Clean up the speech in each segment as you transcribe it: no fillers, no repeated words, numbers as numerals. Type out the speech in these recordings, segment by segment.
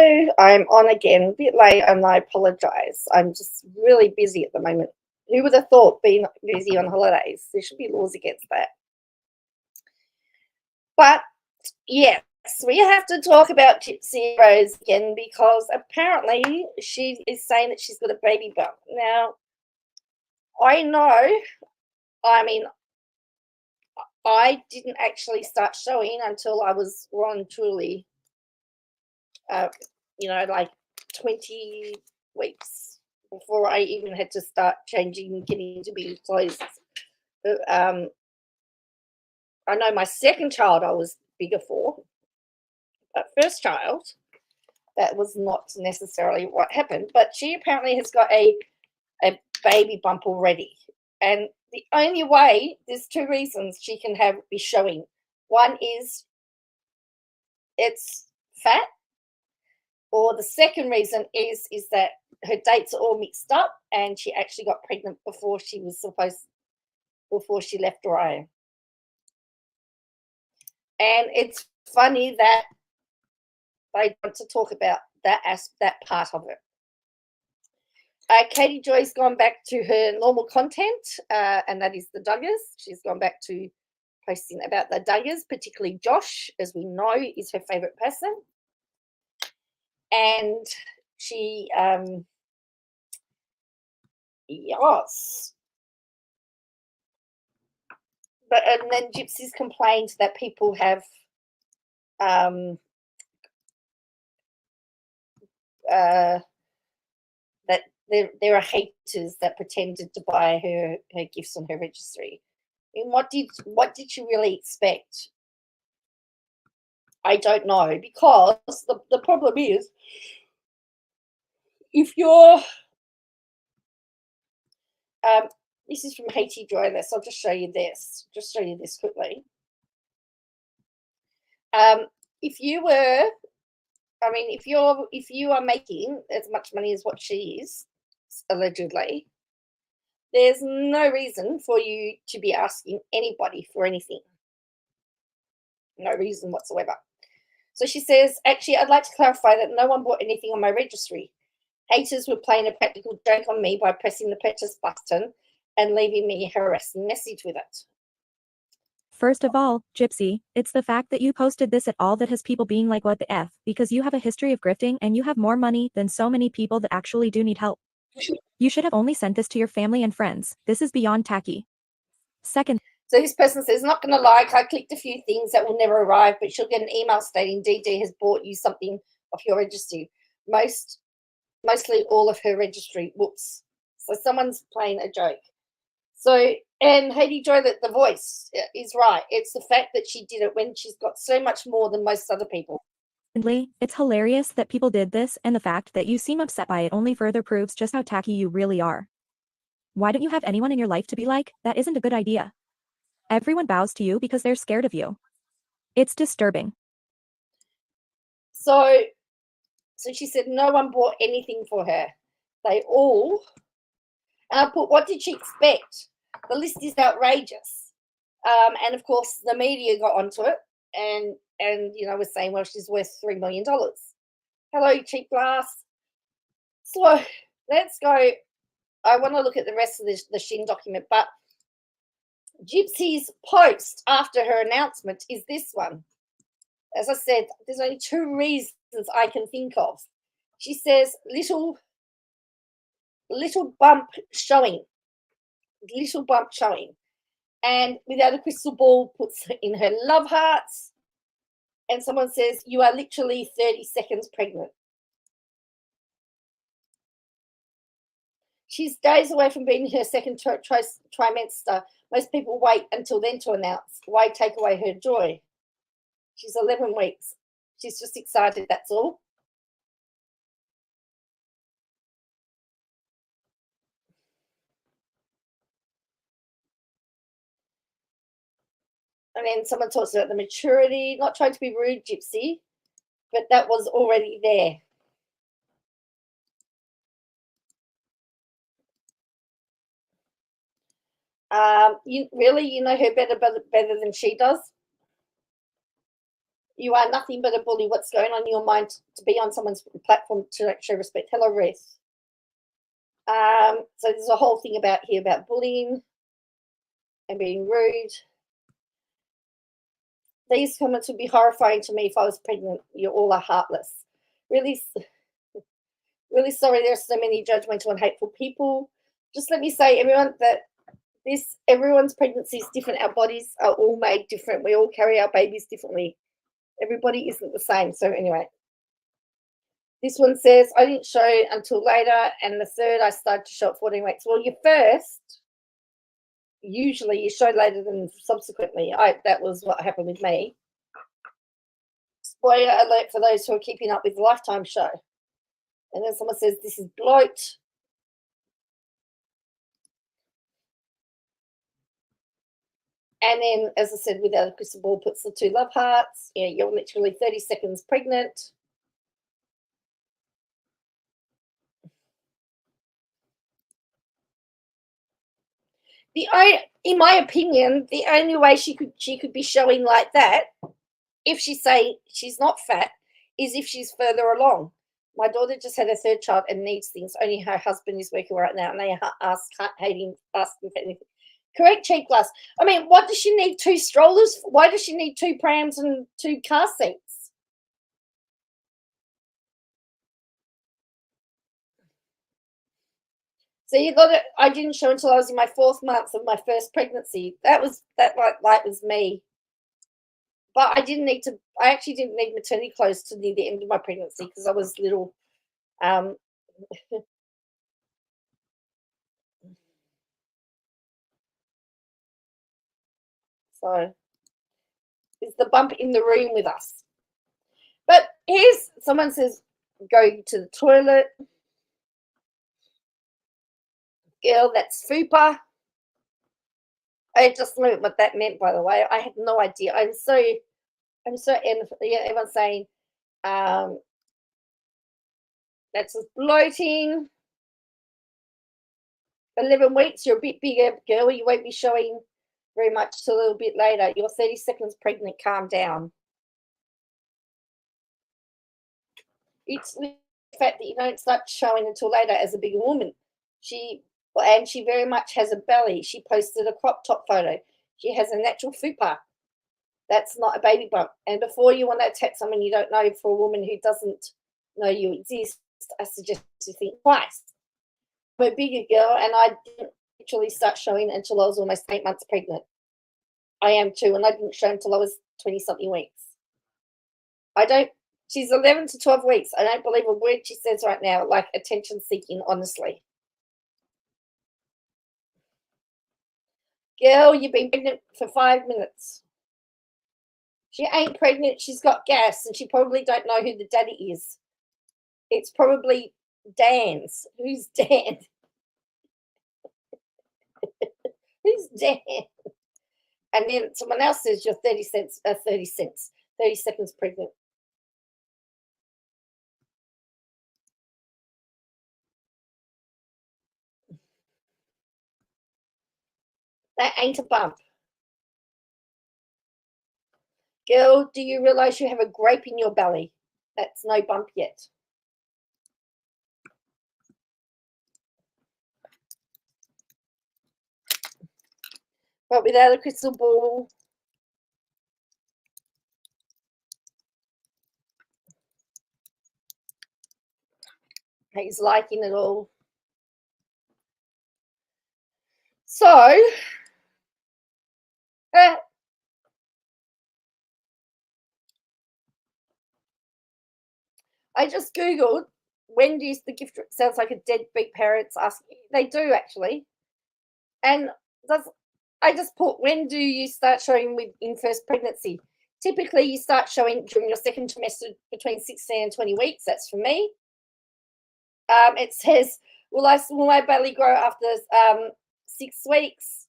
Hello, I'm on again, a bit late, and I apologise. I'm just really busy at the moment. Who would have thought being busy on holidays? There should be laws against that. But yes, we have to talk about Gypsy Rose again because apparently she is saying that she's got a baby bump. Now, I know, I mean, I didn't actually start showing until I was well and truly, like 20 weeks before I even had to start changing, getting into bigger clothes. I know my second child I was bigger for, but first child, that was not necessarily what happened. But she apparently has got a baby bump already. And the only way, there's two reasons she can be showing. One is it's fat, or the second reason is that her dates are all mixed up and she actually got pregnant before she left Orion. And it's funny that they want to talk about that part of it. Katie Joy's gone back to her normal content, and that is the Duggars. She's gone back to posting about the Duggars, particularly Josh, as we know, is her favourite person. And she, yes. And then Gypsy's complained that people have that there are haters that pretended to buy her gifts on her registry. And what did she really expect? I don't know, because the problem is, if you're this is from Haiti Joyless. I'll just show you this. Just show you this quickly. If you are making as much money as what she is, allegedly, there's no reason for you to be asking anybody for anything. No reason whatsoever. So she says, actually, I'd like to clarify that no one bought anything on my registry. Haters were playing a practical joke on me by pressing the purchase button and leaving me a harassing message with it. First of all, Gypsy, it's the fact that you posted this at all that has people being like, what the F, because you have a history of grifting and you have more money than so many people that actually do need help. You should have only sent this to your family and friends. This is beyond tacky. Second. So this person says, not going to lie, I clicked a few things that will never arrive, but she'll get an email stating DD has bought you something off your registry. Mostly all of her registry. Whoops. So someone's playing a joke. So, and Haiti Joy, the voice is right. It's the fact that she did it when she's got so much more than most other people. It's hilarious that people did this, and the fact that you seem upset by it only further proves just how tacky you really are. Why don't you have anyone in your life to be like? That isn't a good idea. Everyone bows to you because they're scared of you. It's disturbing. So she said no one bought anything for her. They all, and I put, what did she expect? The list is outrageous. And of course the media got onto it and was saying, well, she's worth $3 million. Hello, cheap glass. So let's go. I want to look at the rest of the Shin document, but Gypsy's post after her announcement is this one. As I said, there's only two reasons I can think of. She says, little bump showing. Little bump showing. And without a crystal ball, puts in her love hearts. And someone says, you are literally 30 seconds pregnant. She's days away from being in her second trimester. Most people wait until then to announce. Why take away her joy? She's 11 weeks. She's just excited, that's all. And then someone talks about the maturity, not trying to be rude, Gypsy, but that was already there. You know her better than she does? You are nothing but a bully. What's going on in your mind to be on someone's platform to show respect? Hello, Ruth. So there's a whole thing about here about bullying and being rude. These comments would be horrifying to me if I was pregnant. You all are heartless. Really, really sorry. There's so many judgmental and hateful people. Just let me say, everyone, that everyone's pregnancy is different. Our bodies are all made different. We all carry our babies differently. Everybody isn't the same. So anyway, this one says, I didn't show until later, and the third I started to show at 14 weeks. Well, your first, usually you show later than subsequently. That was what happened with me. Spoiler alert for those who are keeping up with the Lifetime show. And then someone says, this is bloat. And then, as I said, without a crystal ball, puts the 2 love hearts. Yeah, you're literally 30 seconds pregnant. In my opinion, the only way she could be showing like that, if she say she's not fat, is if she's further along. My daughter just had her 3rd child and needs things. Only her husband is working right now, and they asking for anything. Correct, cheap glass. I mean, what does she need 2 strollers? Why does she need 2 prams and 2 car seats? So you got it. I didn't show until I was in my 4th month of my first pregnancy. That was me. But I actually didn't need maternity clothes to near the end of my pregnancy because I was little. So it's the bump in the room with us. But someone says, go to the toilet. Girl, that's fupa. I just learned what that meant, by the way. I had no idea. I'm so everyone's saying that's just bloating. 11 weeks, you're a bit bigger, girl. You won't be showing very much till a little bit later. You're 30 seconds pregnant. Calm down. It's the fact that you don't start showing until later as a bigger woman. She very much has a belly. She posted a crop top photo. She has a natural fupa. That's not a baby bump. And before you want to attack someone you don't know, for a woman who doesn't know you exist, I suggest you think twice. I'm a bigger girl, and I didn't actually start showing until I was almost 8 months pregnant. I am too, and I didn't show until I was 20-something weeks. She's 11 to 12 weeks. I don't believe a word she says right now, like attention seeking, honestly. Girl, you've been pregnant for 5 minutes. She ain't pregnant. She's got gas, and she probably don't know who the daddy is. It's probably Dan's. Who's Dan? Who's Dan? And then someone else says you're 30 seconds pregnant. That ain't a bump. Girl, do you realize you have a grape in your belly? That's no bump yet. But without a crystal ball, he's liking it all. So, I just Googled, when do the gift sounds like a deadbeat parents asking. They do actually. And I just put, when do you start showing in first pregnancy? Typically, you start showing during your 2nd trimester between 16 and 20 weeks. That's for me. It says, will my belly grow after 6 weeks?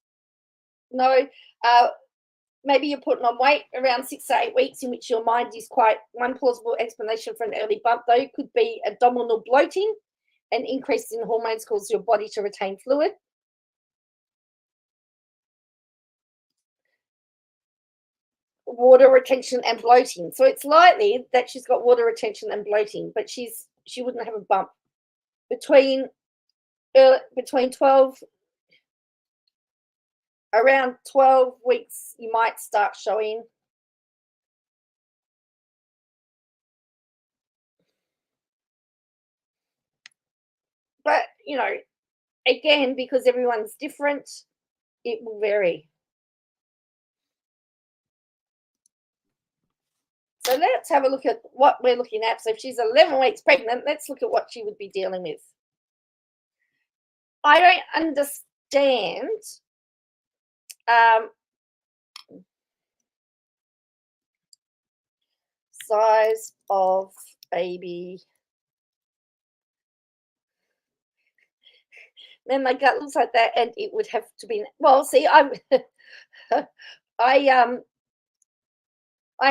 No. Maybe you're putting on weight around 6 to 8 weeks, in which your mind is quite. One plausible explanation for an early bump, though, could be abdominal bloating. An increase in hormones causes your body to retain fluid. water retention and bloating. So it's likely that she's got water retention and bloating, but she wouldn't have a bump. Between 12, around 12 weeks, you might start showing. But, you know, again, because everyone's different, it will vary. So let's have a look at what we're looking at. So if she's 11 weeks pregnant, let's look at what she would be dealing with. I don't understand size of baby. Then my gut looks like that, and it would have to be, well, see, I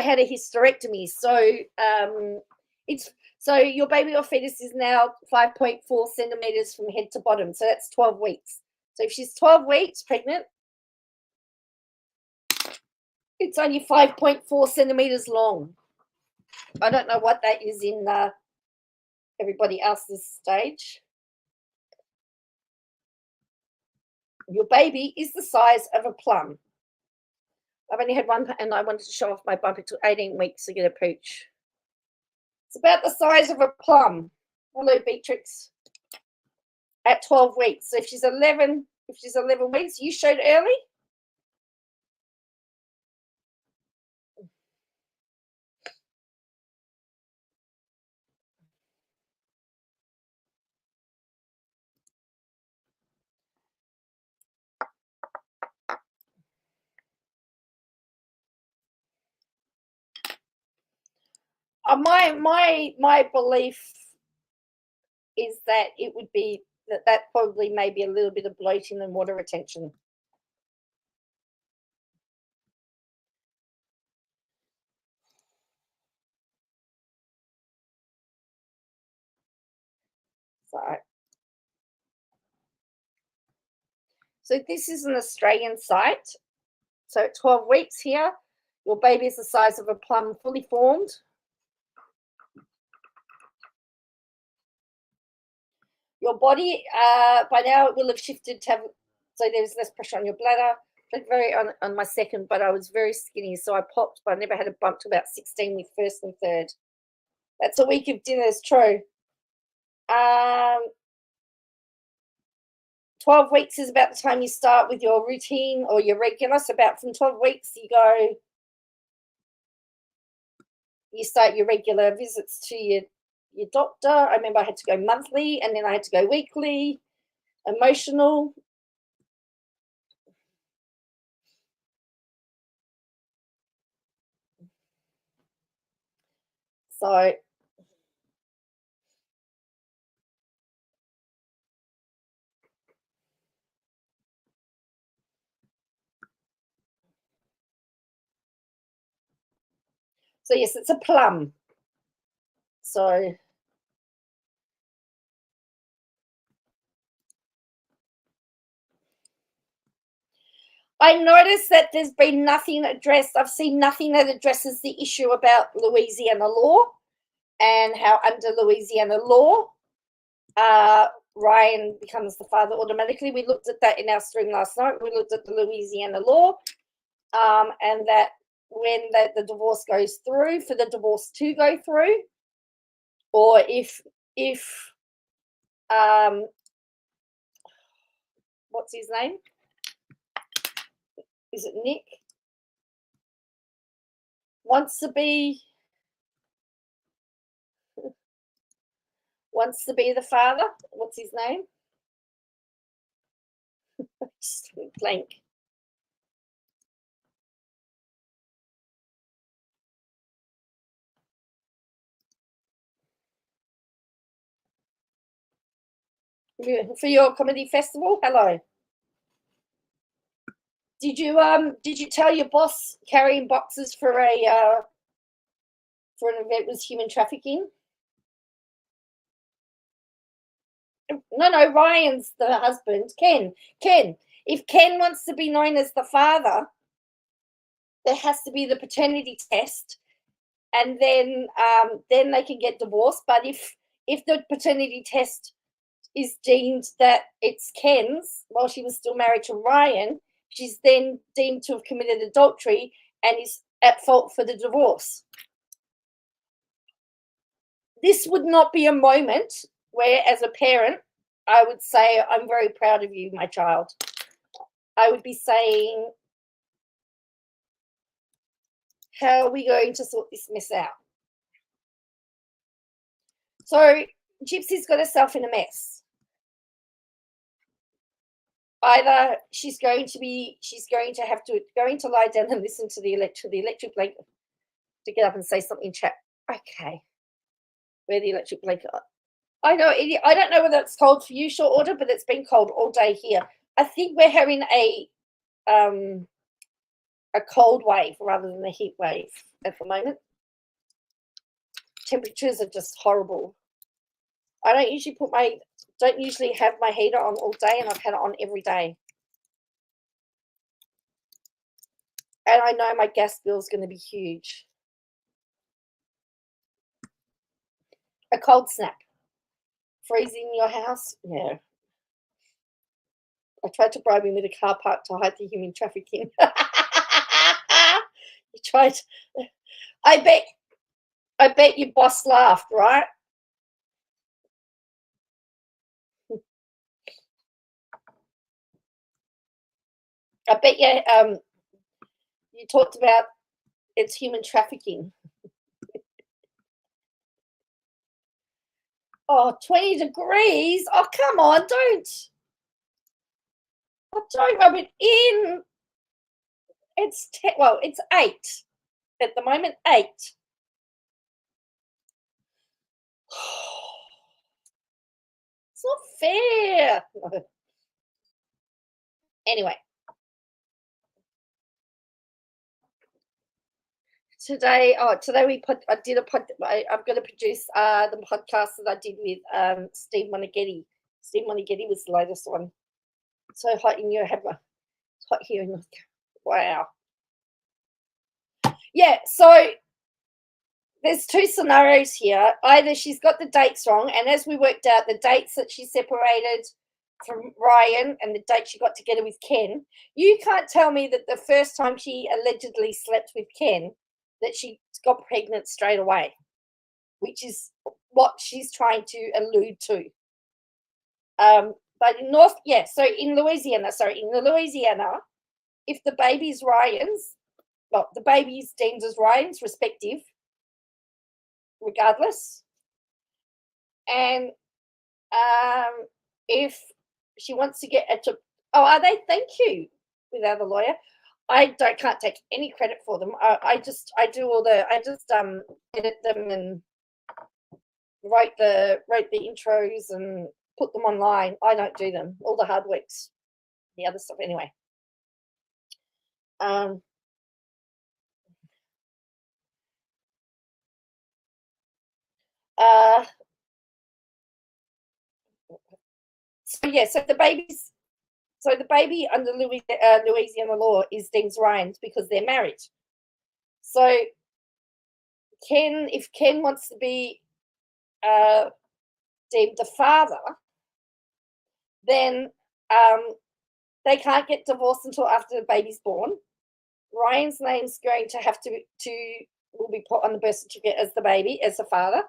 had a hysterectomy, so so your baby or fetus is now 5.4 centimeters from head to bottom, so that's 12 weeks. So if she's 12 weeks pregnant, it's only 5.4 centimeters long. I don't know what that is in everybody else's stage. Your baby is the size of a plum. I've only had one, and I wanted to show off my bump. It took 18 weeks to get a pooch. It's about the size of a plum. Hello, Beatrix. At 12 weeks. So if she's 11 weeks, you showed early. My belief is that it would be that probably may be a little bit of bloating and water retention. So this is an Australian site. So at 12 weeks here, your baby is the size of a plum, fully formed. Your body, by now, it will have shifted to have, so there's less pressure on your bladder. But very on my second, but I was very skinny, so I popped, but I never had a bump to about 16 with first and third. That's a week of dinners, true. 12 weeks is about the time you start with your routine or your regular. So about from 12 weeks, you start your regular visits to your doctor. I remember I had to go monthly, and then I had to go weekly, emotional. So yes, it's a plum. So I noticed that there's been nothing addressed. I've seen nothing that addresses the issue about Louisiana law and how under Louisiana law, Ryan becomes the father automatically. We looked at that in our stream last night. We looked at the Louisiana law, and that when the divorce goes through, for the divorce to go through, or if what's his name? Is it Nick? Wants to be the father. What's his name? Just blank. For your comedy festival. Hello. Did you tell your boss carrying boxes for an event was human trafficking? No, Ryan's the husband. Ken. If Ken wants to be known as the father, there has to be the paternity test, and then they can get divorced. But if the paternity test is deemed that it's Ken's while she was still married to Ryan, she's then deemed to have committed adultery and is at fault for the divorce. This would not be a moment where, as a parent, I would say, I'm very proud of you, my child. I would be saying, how are we going to sort this mess out? So Gypsy's got herself in a mess. Either she's going to have to lie down and listen to the electric blanket to get up and say something. Chat. Okay. Where the electric blanket? I know. I don't know whether it's cold for you, short order, but it's been cold all day here. I think we're having a cold wave rather than a heat wave at the moment. Temperatures are just horrible. I don't usually have my heater on all day, and I've had it on every day. And I know my gas bill is going to be huge. A cold snap. Freezing your house? Yeah. I tried to bribe him with a car park to hide the human trafficking. You tried. I bet your boss laughed, right? I bet you talked about it's human trafficking. Oh, 20 degrees. Oh, come on, don't rub it in. It's 8 at the moment. 8. It's not fair. Anyway, today we put. I'm going to produce the podcast that I did with Steve Monaghetti. Steve Monaghetti was the latest one. It's so hot in your head. It's hot here in North Carolina. Wow. Yeah. So there's 2 scenarios here. Either she's got the dates wrong, and as we worked out, the dates that she separated from Ryan and the date she got together with Ken, you can't tell me that the first time she allegedly slept with Ken that she got pregnant straight away, which is what she's trying to allude to. But in Louisiana, if the baby's Ryan's, well, the baby's deemed as Ryan's respective, regardless. And if she wants to get are they? Thank you. Without a lawyer, I can't take any credit for them. I just edit them and write the intros and put them online. I don't do them. All the hard work's the other stuff anyway. So the baby under Louisiana law is deemed Ryan's because they're married. So if Ken wants to be deemed the father, then they can't get divorced until after the baby's born. Ryan's name's going to have will be put on the birth certificate as the baby, as the father.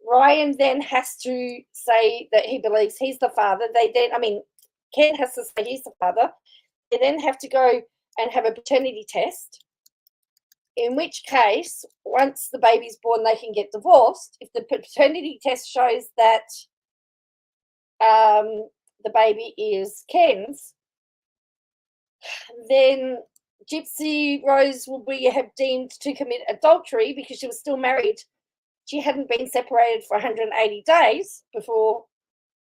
Ryan then has to say that he believes he's the father. Ken has to say he's the father. They then have to go and have a paternity test, in which case, once the baby's born, they can get divorced. If the paternity test shows that the baby is Ken's, then Gypsy Rose will have deemed to commit adultery because she was still married. She hadn't been separated for 180 days before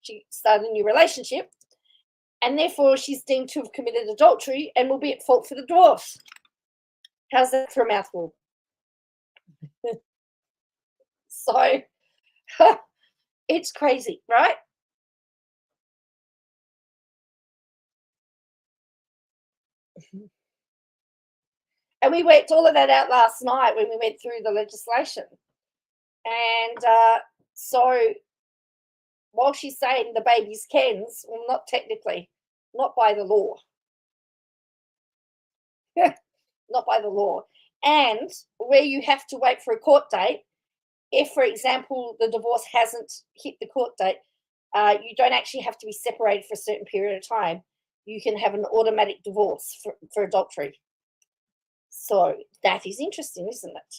she started a new relationship, and therefore she's deemed to have committed adultery and will be at fault for the divorce. How's that for a mouthful? So it's crazy, right? And we worked all of that out last night when we went through the legislation. And so while she's saying the baby's Ken's, well, not technically, not by the law. Not by the law. And where you have to wait for a court date, if, for example, the divorce hasn't hit the court date, you don't actually have to be separated for a certain period of time. You can have an automatic divorce for adultery. So that is interesting, isn't it?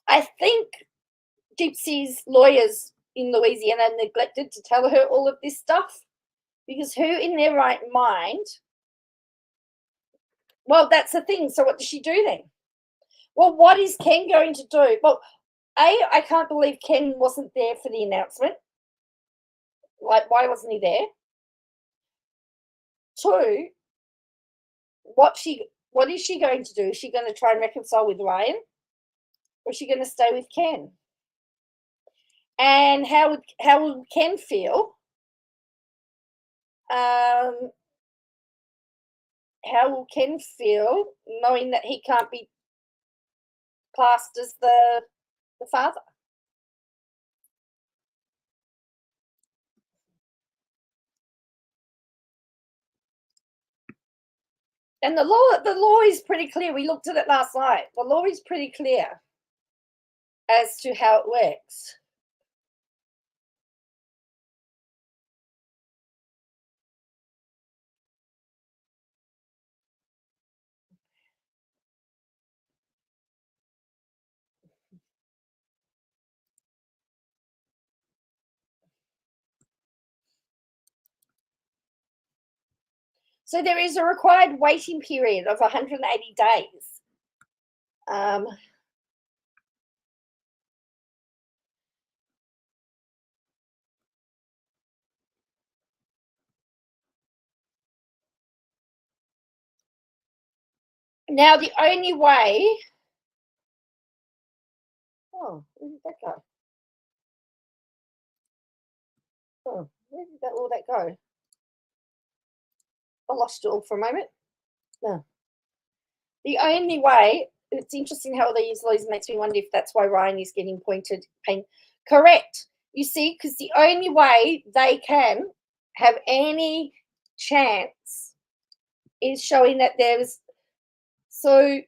I think Gypsy's lawyers in Louisiana neglected to tell her all of this stuff, because who in their right mind? Well, that's the thing. So what does she do then? Well, what is Ken going to do? Well, I can't believe Ken wasn't there for the announcement. Like, why wasn't he there? 2, what is she going to do? Is she going to try and reconcile with Ryan? Or is she going to stay with Ken? And how would Ken feel? How will Ken feel knowing that he can't be classed as the father? And the law is pretty clear. We looked at it last night. The law is pretty clear as to how it works. So there is a required waiting period of 180 days. Now, the only way... Oh, where did that go? Oh, where did all that go? I lost it all for a moment. No. The only way... It's interesting how they use those. Makes me wonder if that's why Ryan is getting pointed pain. Correct. You see, because the only way they can have any chance is showing that there's... So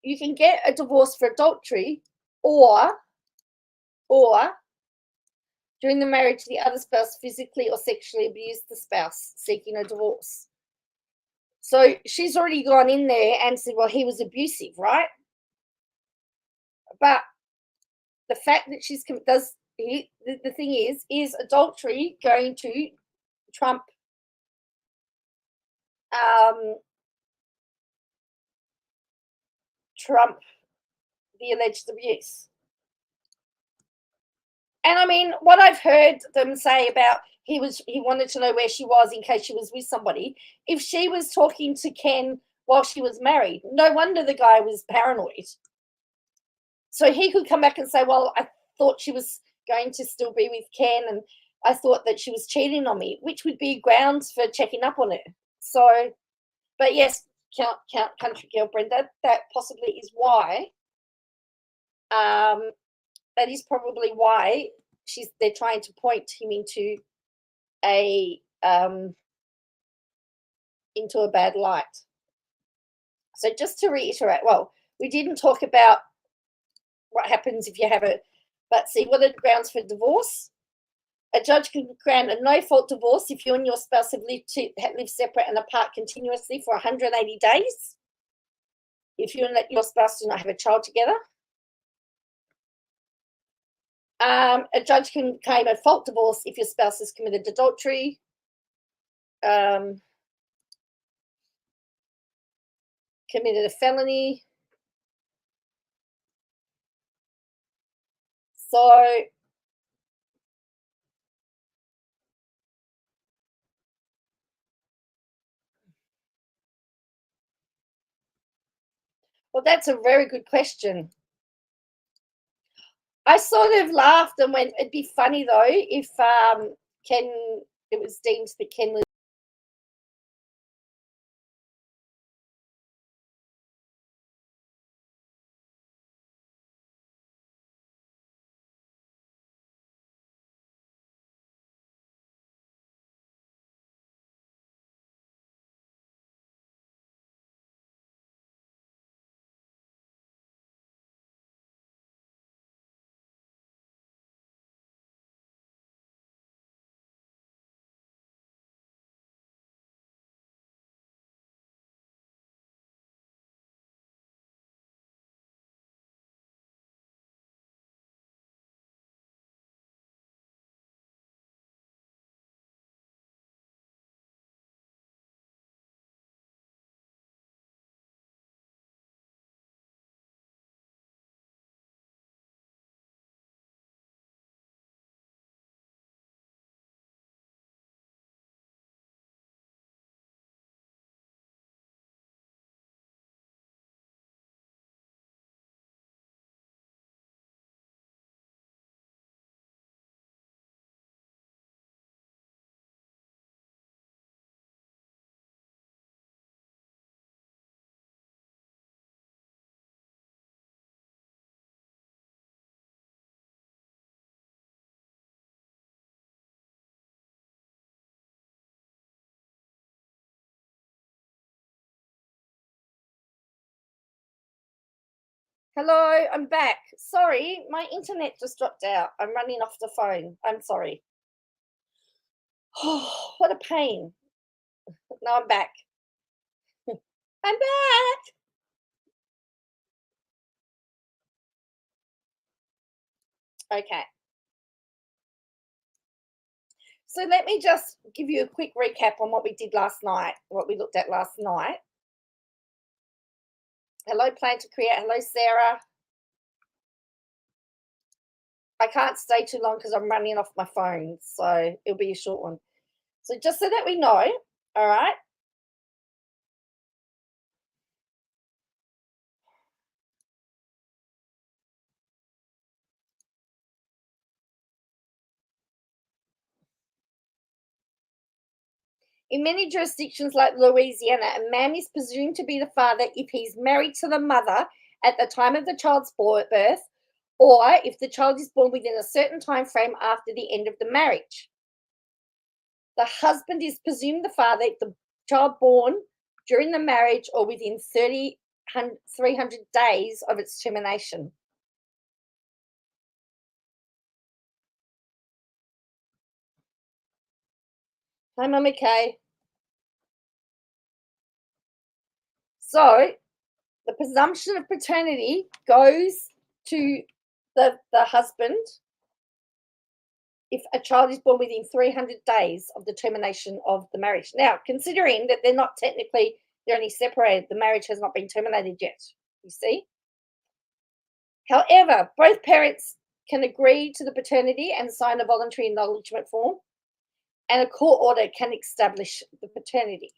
you can get a divorce for adultery, or during the marriage, the other spouse physically or sexually abused the spouse seeking a divorce. So she's already gone in there and said, well, he was abusive, right? But the fact that she's the thing is adultery going to trump the alleged abuse? And I mean, what I've heard them say about he wanted to know where she was in case she was with somebody. If she was talking to Ken while she was married, no wonder the guy was paranoid. So he could come back and say, well, I thought she was going to still be with Ken, and I thought that she was cheating on me, which would be grounds for checking up on her. So, but yes, country girl Brenda, that possibly is why. That is probably why they're trying to point him into a bad light. So just to reiterate, well, we didn't talk about what happens if you have but see, what are the grounds for divorce? A judge can grant a no-fault divorce if you and your spouse have lived separate and apart continuously for 180 days. If you and your spouse do not have a child together. A judge can claim a fault divorce if your spouse has committed adultery. Committed a felony. So well, that's a very good question. I sort of laughed and went, it'd be funny though if it was deemed that Ken was Hello, I'm back. Sorry, my internet just dropped out. I'm running off the phone. I'm sorry. Oh, what a pain. Now I'm back. I'm back. Okay. So let me just give you a quick recap on what we did last night, what we looked at last night. Hello, Plan to Create. Hello, Sarah. I can't stay too long because I'm running off my phone, so it'll be a short one. So just so that we know, all right, in many jurisdictions like Louisiana, a man is presumed to be the father if he's married to the mother at the time of the child's birth, or if the child is born within a certain time frame after the end of the marriage. The husband is presumed the father if the child born during the marriage or within 300 days of its termination. Hi, Mummy Kay. So the presumption of paternity goes to the husband if a child is born within 300 days of the termination of the marriage. Now, considering that they're only separated, the marriage has not been terminated yet, you see? However, both parents can agree to the paternity and sign a voluntary acknowledgement form, and a court order can establish the paternity.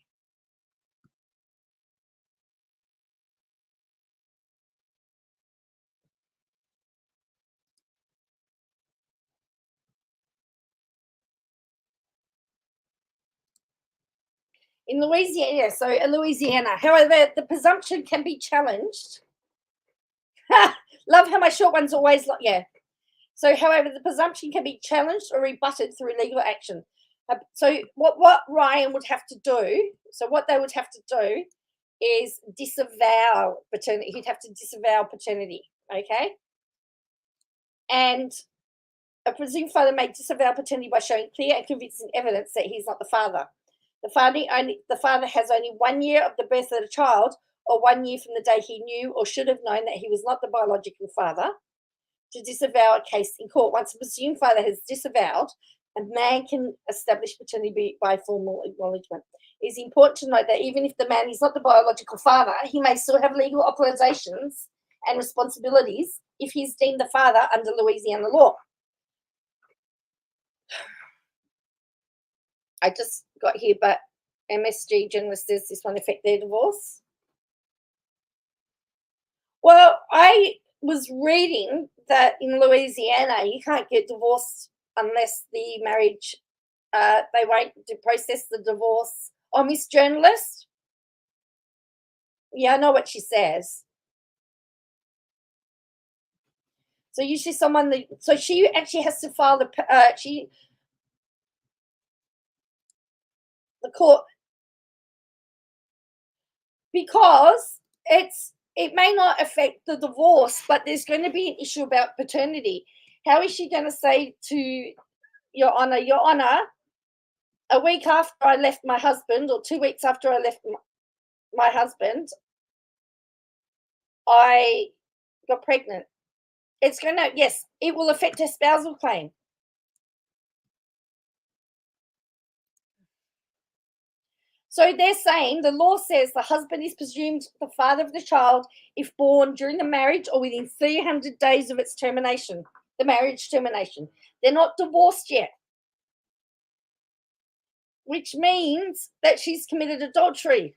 In Louisiana, however, the presumption can be challenged. Love how my short ones always, yeah. So, however, the presumption can be challenged or rebutted through legal action. So, what Ryan would have to do, what they would have to do is disavow paternity. He'd have to disavow paternity, okay? And a presumed father may disavow paternity by showing clear and convincing evidence that he's not the father. The father has only 1 year of the birth of the child, or 1 year from the day he knew or should have known that he was not the biological father, to disavow a case in court. Once a presumed father has disavowed, a man can establish paternity by formal acknowledgement. It is important to note that even if the man is not the biological father, he may still have legal obligations and responsibilities if he is deemed the father under Louisiana law. I just got here, but MSG journalist says this won't affect their divorce. Well, I was reading that in Louisiana, you can't get divorced unless the marriage, they won't process the divorce. Oh, Miss Journalist? Yeah, I know what she says. So usually so she actually has to file the court, because it may not affect the divorce, but there's going to be an issue about paternity. How is she going to say to Your Honor, a week after I left my husband, or 2 weeks after I left my husband, I got pregnant? Yes, it will affect her spousal claim. So they're saying the law says the husband is presumed the father of the child if born during the marriage or within 300 days of its termination, the marriage termination. They're not divorced yet, which means that she's committed adultery.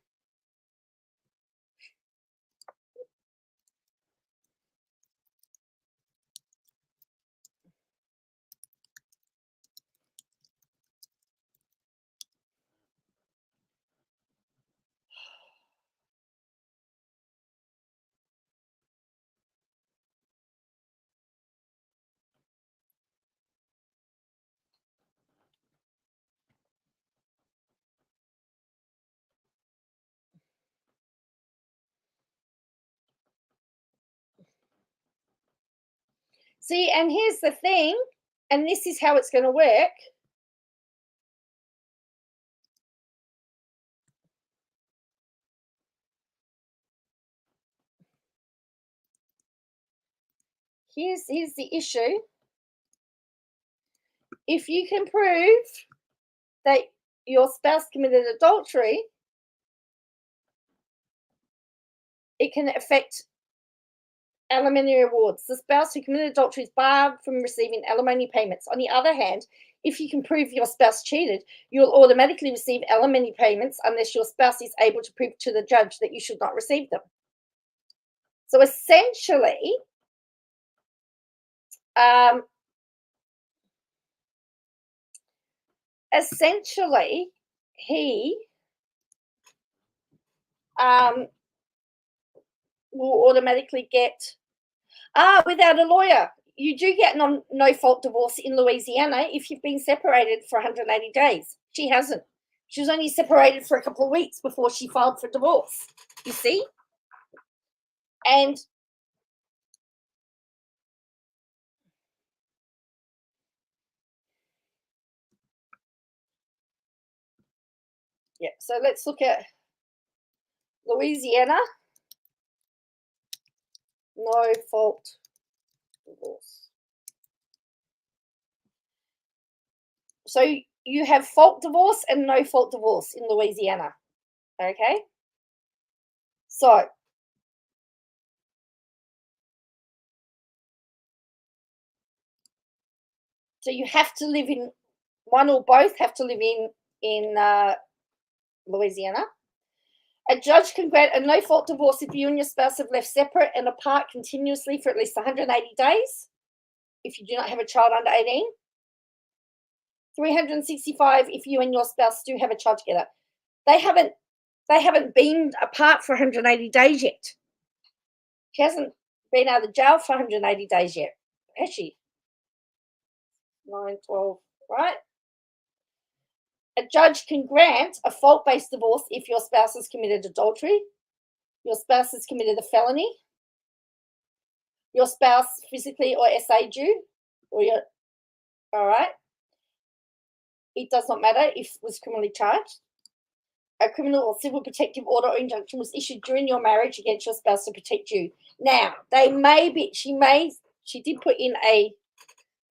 See, and here's the thing, and this is how it's going to work. Here's the issue. If you can prove that your spouse committed adultery, it can affect alimony awards. The spouse who committed adultery is barred from receiving alimony payments. On the other hand, if you can prove your spouse cheated, you'll automatically receive alimony payments unless your spouse is able to prove to the judge that you should not receive them. So essentially, he will automatically get, without a lawyer, you do get no-fault divorce in Louisiana if you've been separated for 180 days. She hasn't. She was only separated for a couple of weeks before she filed for divorce, you see? And yeah, so let's look at Louisiana. No-fault divorce. So you have fault divorce and no-fault divorce in Louisiana, okay? So you have to live in, one or both have to live in Louisiana. A judge can grant a no-fault divorce if you and your spouse have left separate and apart continuously for at least 180 days, if you do not have a child under 18. 365 if you and your spouse do have a child together. They haven't been apart for 180 days yet. She hasn't been out of jail for 180 days yet, has she? 9, 12, right? A judge can grant a fault-based divorce if your spouse has committed adultery, your spouse has committed a felony, your spouse physically or SA'd you, or your, all right? It does not matter if it was criminally charged. A criminal or civil protective order or injunction was issued during your marriage against your spouse to protect you. Now, they did put in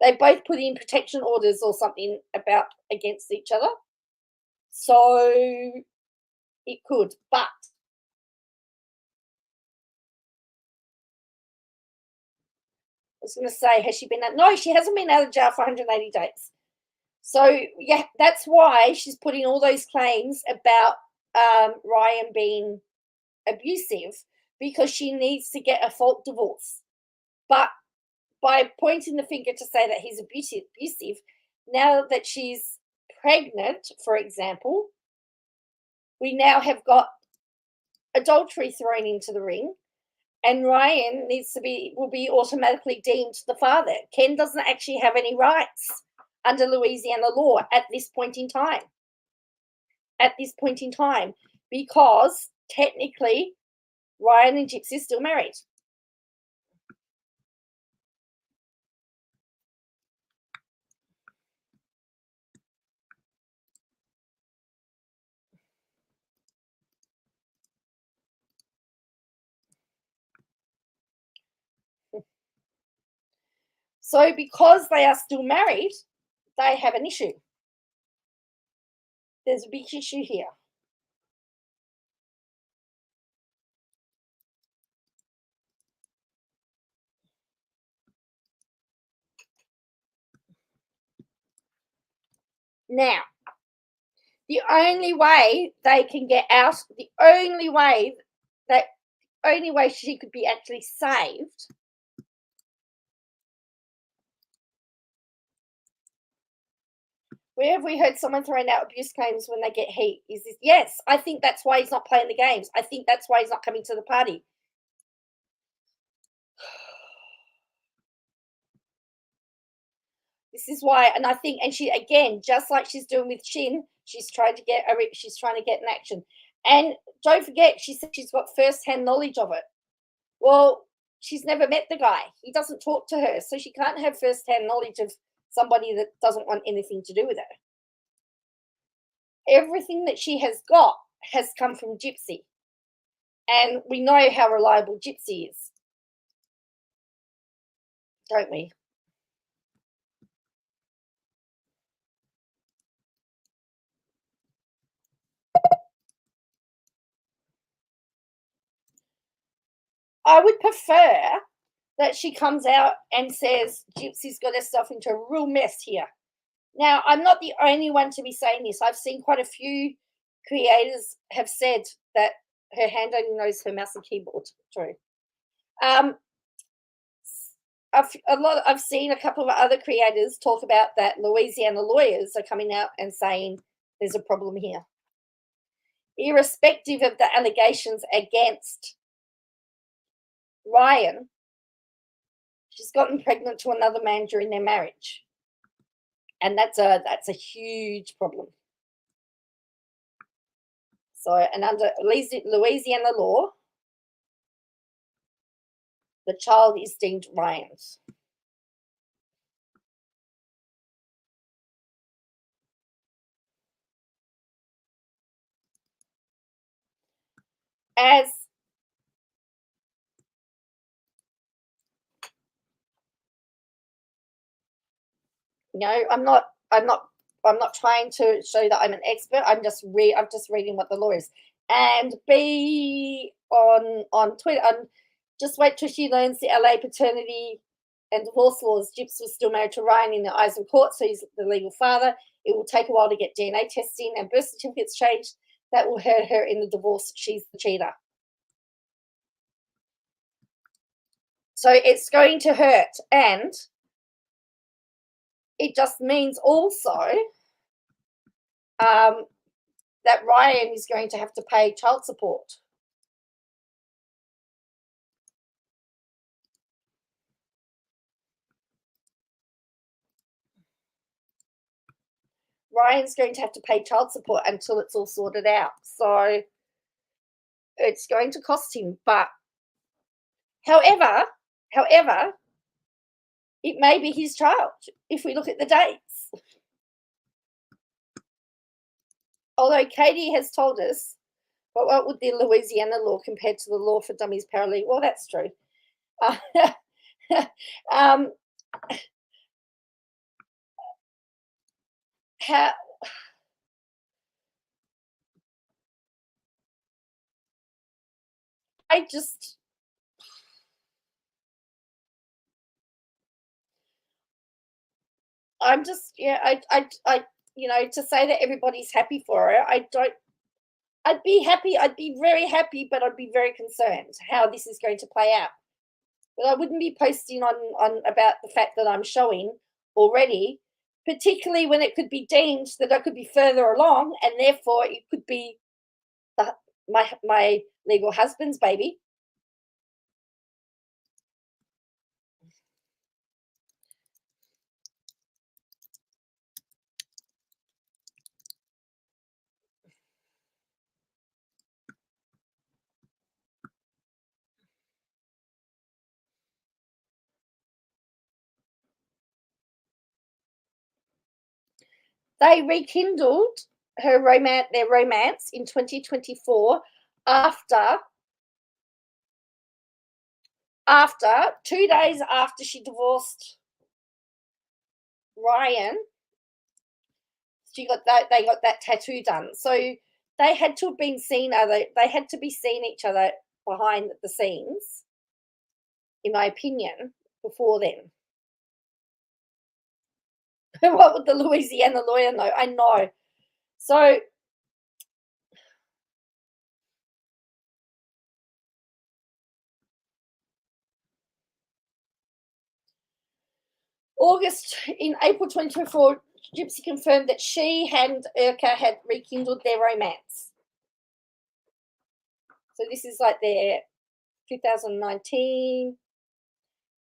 they both put in protection orders or something against each other. So it could, but I was going to say, has she been out? No, she hasn't been out of jail for 180 days. So yeah, that's why she's putting all those claims about Ryan being abusive, because she needs to get a fault divorce. But by pointing the finger to say that he's abusive, now that she's pregnant, for example, we now have got adultery thrown into the ring, and Ryan will be automatically deemed the father. Ken doesn't actually have any rights under Louisiana law at this point in time. Because technically Ryan and Gypsy are still married. So because they are still married, they have an issue. There's a big issue here. Now, the only way they can get out, the only way she could be actually saved where have we heard someone throwing out abuse claims when they get heat? Is this? Yes, I think that's why he's not playing the games. I think that's why he's not coming to the party. This is why, and I think, and she, again, just like she's doing with Shin, she's trying to get an action. And don't forget, she said she's got first-hand knowledge of it. Well, she's never met the guy. He doesn't talk to her, so she can't have first-hand knowledge of somebody that doesn't want anything to do with her. Everything that she has got has come from Gypsy. And we know how reliable Gypsy is, don't we? I would prefer that she comes out and says Gypsy's got herself into a real mess here. Now, I'm not the only one to be saying this. I've seen quite a few creators have said that her hand only knows her mouse and keyboard. True. I've seen a couple of other creators talk about that Louisiana lawyers are coming out and saying there's a problem here. Irrespective of the allegations against Ryan, she's gotten pregnant to another man during their marriage. And that's a huge problem. So, and under Louisiana law, the child is deemed Ryan's. As you know, I'm not trying to show that I'm an expert. I'm just reading what the lawyers. And be on Twitter. Just wait till she learns the LA paternity and divorce laws. Gypsy was still married to Ryan in the eyes of court, so he's the legal father. It will take a while to get DNA testing and birth certificates changed. That will hurt her in the divorce. She's the cheater. So it's going to hurt. And it just means also that Ryan is going to have to pay child support. Ryan's going to have to pay child support until it's all sorted out. So it's going to cost him. But however, it may be his child if we look at the dates. Although Katie has told us, but what would the Louisiana law compared to the law for dummies paralegal? Well, that's true. How I'm just you know, to say that everybody's happy for her, I'd be happy, I'd be very happy, but I'd be very concerned how this is going to play out. But I wouldn't be posting on about the fact that I'm showing already, particularly when it could be deemed that I could be further along and therefore it could be my legal husband's baby. They rekindled their romance in 2024 after 2 days after she divorced Ryan. They got that tattoo done. So they had to have been seen they had to be seeing each other behind the scenes, in my opinion, before then. What would the Louisiana lawyer know? I know. So in April 2024, Gypsy confirmed that she and Urka had rekindled their romance. So this is like their 2019,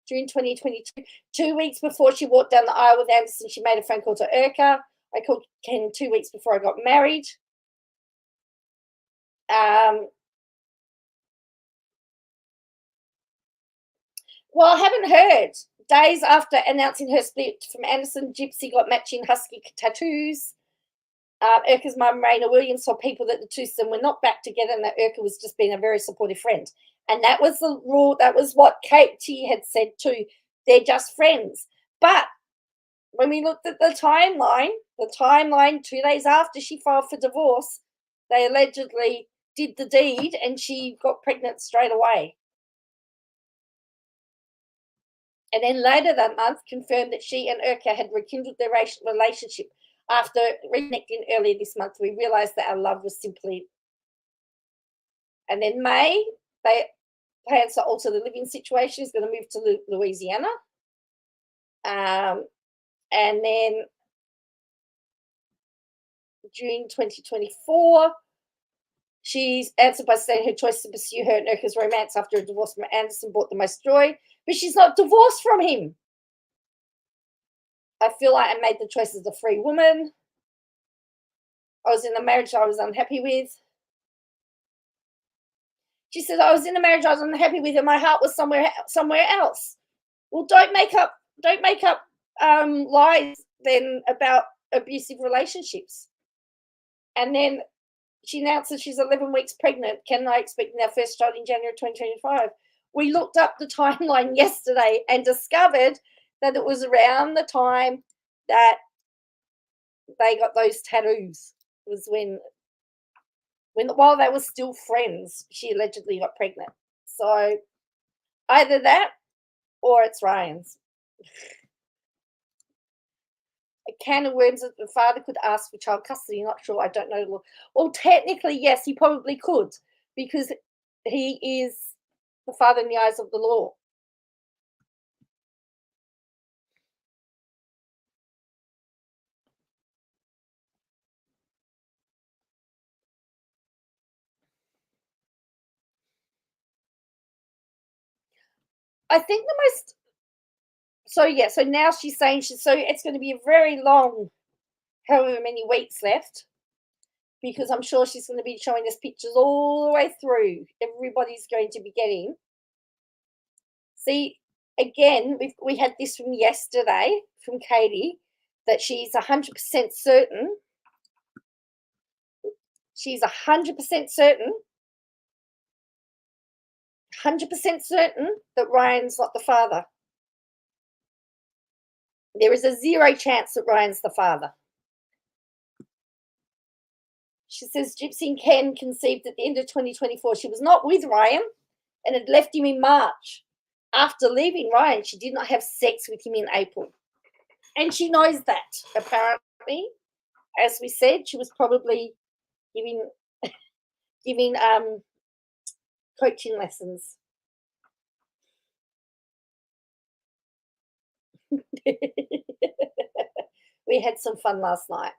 June 2022. 2 weeks before she walked down the aisle with Anderson, she made a phone call to Urka. I called Ken 2 weeks before I got married. Well, I haven't heard. Days after announcing her split from Anderson, Gypsy got matching husky tattoos. Urka's mum, Raina Williams, told people that the two of them were not back together and that Urka was just being a very supportive friend. And that was the rule. That was what Katie had said too. They're just friends. But when we looked at the timeline 2 days after she filed for divorce, they allegedly did the deed and she got pregnant straight away. And then later that month confirmed that she and Urka had rekindled their relationship. After reconnecting earlier this month, we realized that our love was simply. And then May, they plans to alter the living situation. Is going to move to Louisiana. And then June 2024, she's answered by saying her choice to pursue her and Urka's romance after a divorce from Anderson brought the most joy, but she's not divorced from him. I feel like I made the choice as a free woman. I was in a marriage I was unhappy with. She says, I was in a marriage I was unhappy with and my heart was somewhere else. Well, don't make up lies then about abusive relationships. And then she announces she's 11 weeks pregnant. Can I expect our first child in January 2025? We looked up the timeline yesterday and discovered that it was around the time that they got those tattoos. It was when while they were still friends, she allegedly got pregnant. So either that or it's Ryan's. A can of worms that the father could ask for child custody. Not sure. I don't know. Well, technically, yes, he probably could because he is the father in the eyes of the law. I think the most. So now she's saying so it's going to be a very long, however many weeks left, because I'm sure she's going to be showing us pictures all the way through. Everybody's going to be getting. See, again, we had this from yesterday from Katie that she's 100% certain. She's 100% certain. 100% certain that Ryan's not the father. There is a 0 chance that Ryan's the father. She says Gypsy and Ken conceived at the end of 2024. She was not with Ryan and had left him in March. After leaving Ryan, she did not have sex with him in April. And she knows that, apparently. As we said, she was probably giving coaching lessons. We had some fun last night.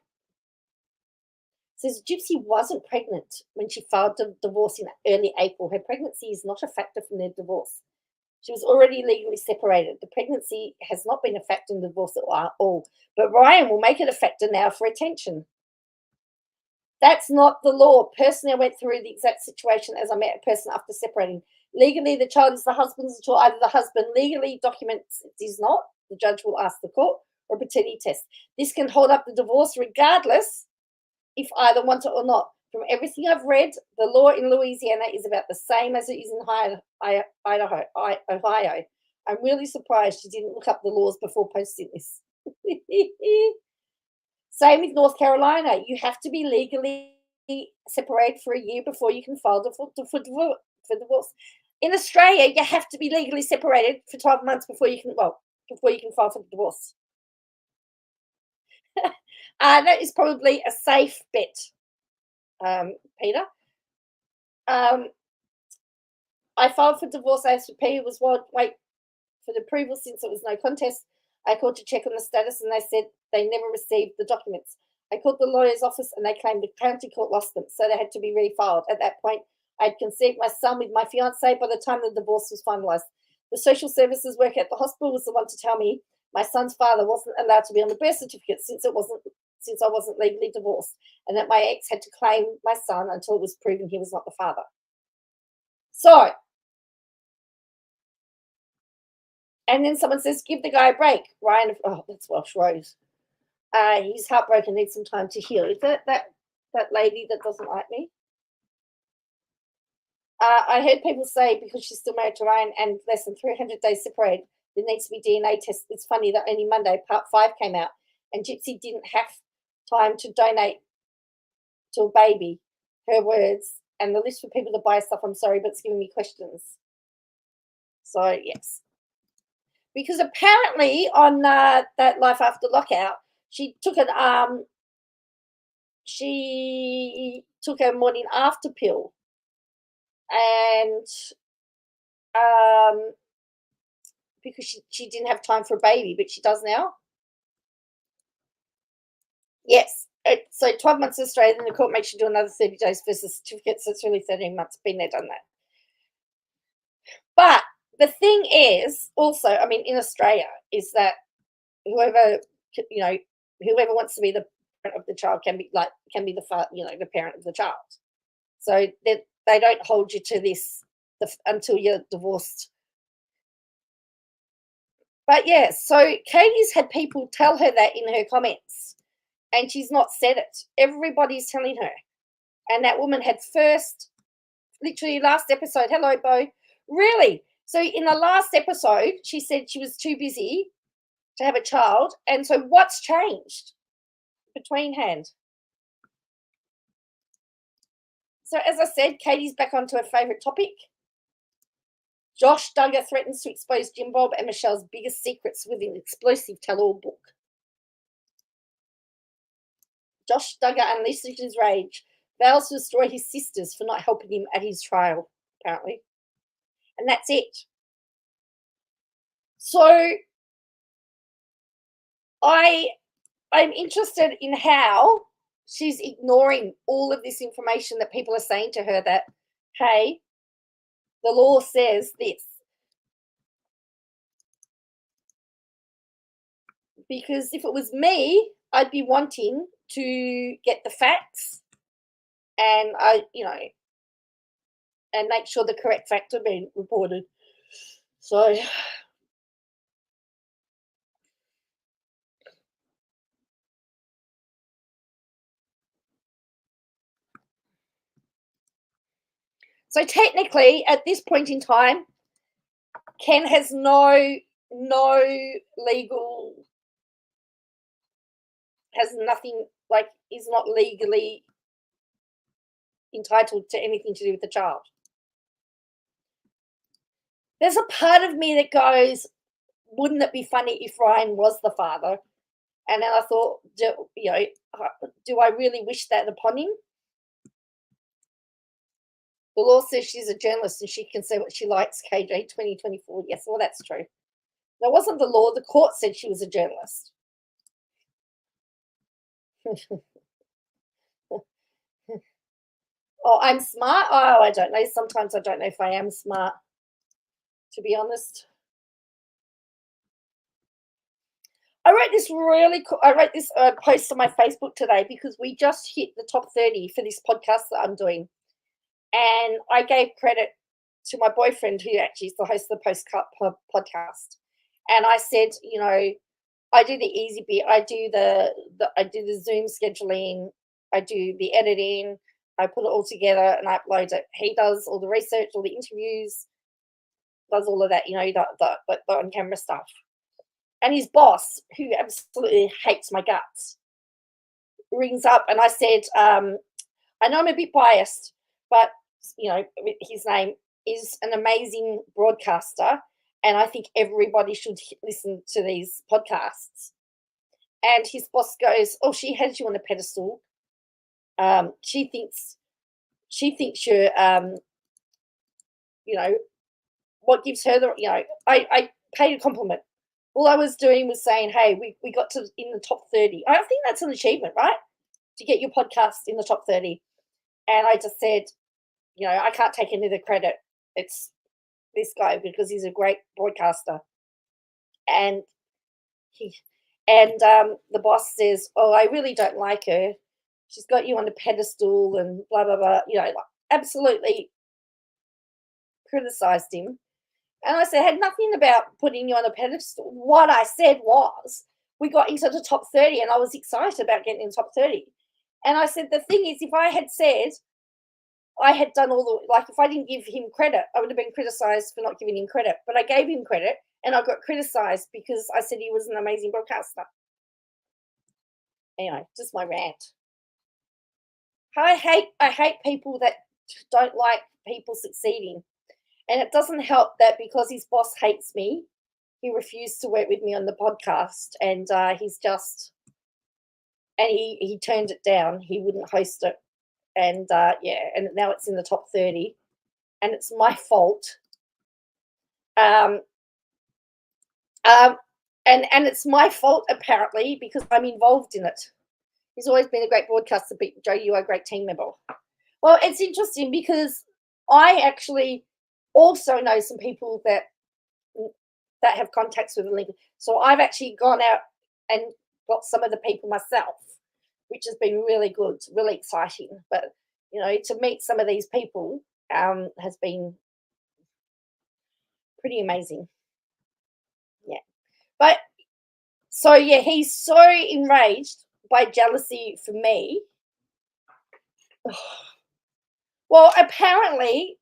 Says Gypsy wasn't pregnant when she filed the divorce in early April. Her pregnancy is not a factor from their divorce. She was already legally separated. The pregnancy has not been a factor in the divorce at all. But Ryan will make it a factor now for attention. That's not the law. Personally, I went through the exact situation as I met a person after separating. Legally, the child is the husband's until either the husband legally documents it is not. The judge will ask the court or a paternity test. This can hold up the divorce regardless if either want it or not. From everything I've read, the law in Louisiana is about the same as it is in Ohio. I'm really surprised you didn't look up the laws before posting this. Same with North Carolina. You have to be legally separated for a year before you can file for divorce. In Australia, you have to be legally separated for 12 months before you can file for divorce. That is probably a safe bet, Peter. I filed for divorce ASAP. Was wait for the approval since it was no contest. I called to check on the status and they said they never received the documents. I called the lawyer's office and they claimed the county court lost them, so they had to be refiled. At that point, I had conceived my son with my fiance by the time the divorce was finalized. The social services worker at the hospital was the one to tell me my son's father wasn't allowed to be on the birth certificate since I wasn't legally divorced, and that my ex had to claim my son until it was proven he was not the father. So And then someone says, give the guy a break. Ryan, oh, that's Welsh Rose. He's heartbroken, needs some time to heal. Is that lady that doesn't like me? I heard people say because she's still married to Ryan and less than 300 days separated, there needs to be DNA tests. It's funny that only Monday part 5 came out and Gypsy didn't have time to donate to a baby. Her words. And the list for people to buy stuff, I'm sorry, but it's giving me questions. So, yes. Because apparently on that Life After Lockout, she took a morning after pill. And because she didn't have time for a baby, but she does now. Yes. So 12 months in Australia, then the court makes you do another 30 days versus certificates. So it's really 13 months. Been there, done that. But the thing is also, I mean, in Australia, is that whoever wants to be the parent of the child can be the parent of the child. So they don't hold you to this until you're divorced. But yeah, so Katie's had people tell her that in her comments, and she's not said it. Everybody's telling her. And that woman had literally last episode, hello, Bo. Really? So in the last episode, she said she was too busy to have a child. And so what's changed between hand? So as I said, Katie's back onto her favourite topic. Josh Duggar threatens to expose Jim Bob and Michelle's biggest secrets with an explosive tell-all book. Josh Duggar unleashes his rage, vows to destroy his sisters for not helping him at his trial, apparently. And that's it. So I'm interested in how she's ignoring all of this information that people are saying to her that, hey, the law says this. Because if it was me, I'd be wanting to get the facts and and make sure the correct facts are being reported. So technically, at this point in time, Ken has no legal, has nothing, like, is not legally entitled to anything to do with the child. There's a part of me that goes, wouldn't it be funny if Ryan was the father? And then I thought, do I really wish that upon him? The law says she's a journalist and she can say what she likes, KJ 2024. Yes, well, that's true. That wasn't the law. The court said she was a journalist. Oh, I'm smart? Oh, I don't know. Sometimes I don't know if I am smart, to be honest. I wrote this post on my Facebook today because we just hit the top 30 for this podcast that I'm doing. And I gave credit to my boyfriend, who actually is the host of the podcast. And I said, I do the easy bit. I do the Zoom scheduling. I do the editing. I put it all together and I upload it. He does all the research, all the interviews, does all of that, the on-camera stuff. And his boss, who absolutely hates my guts, rings up and I said, I know I'm a bit biased, but, his name is an amazing broadcaster and I think everybody should listen to these podcasts. And his boss goes, oh, she has you on a pedestal. She thinks you're, what gives her the, I paid a compliment. All I was doing was saying, hey, we got to in the top 30. I think that's an achievement, right? To get your podcast in the top 30. And I just said, I can't take any of the credit. It's this guy because he's a great broadcaster. And the boss says, oh, I really don't like her. She's got you on a pedestal and blah, blah, blah. Absolutely criticized him. And I said, it had nothing about putting you on a pedestal. What I said was, we got into the top 30 and I was excited about getting in the top 30. And I said, the thing is, if I had said I had done all the, like, if I didn't give him credit, I would have been criticized for not giving him credit. But I gave him credit and I got criticized because I said he was an amazing broadcaster. Anyway, just my rant. I hate people that don't like people succeeding. And it doesn't help that because his boss hates me, he refused to work with me on the podcast. And he turned it down. He wouldn't host it. And and now it's in the top 30. And it's my fault. And it's my fault, apparently, because I'm involved in it. He's always been a great broadcaster, but Joe, you are a great team member. Well, it's interesting because I actually also know some people that have contacts with the link. So I've actually gone out and got some of the people myself, which has been really good, really exciting. But, to meet some of these people has been pretty amazing. Yeah. But, so, yeah, he's so enraged by jealousy for me. Well, apparently,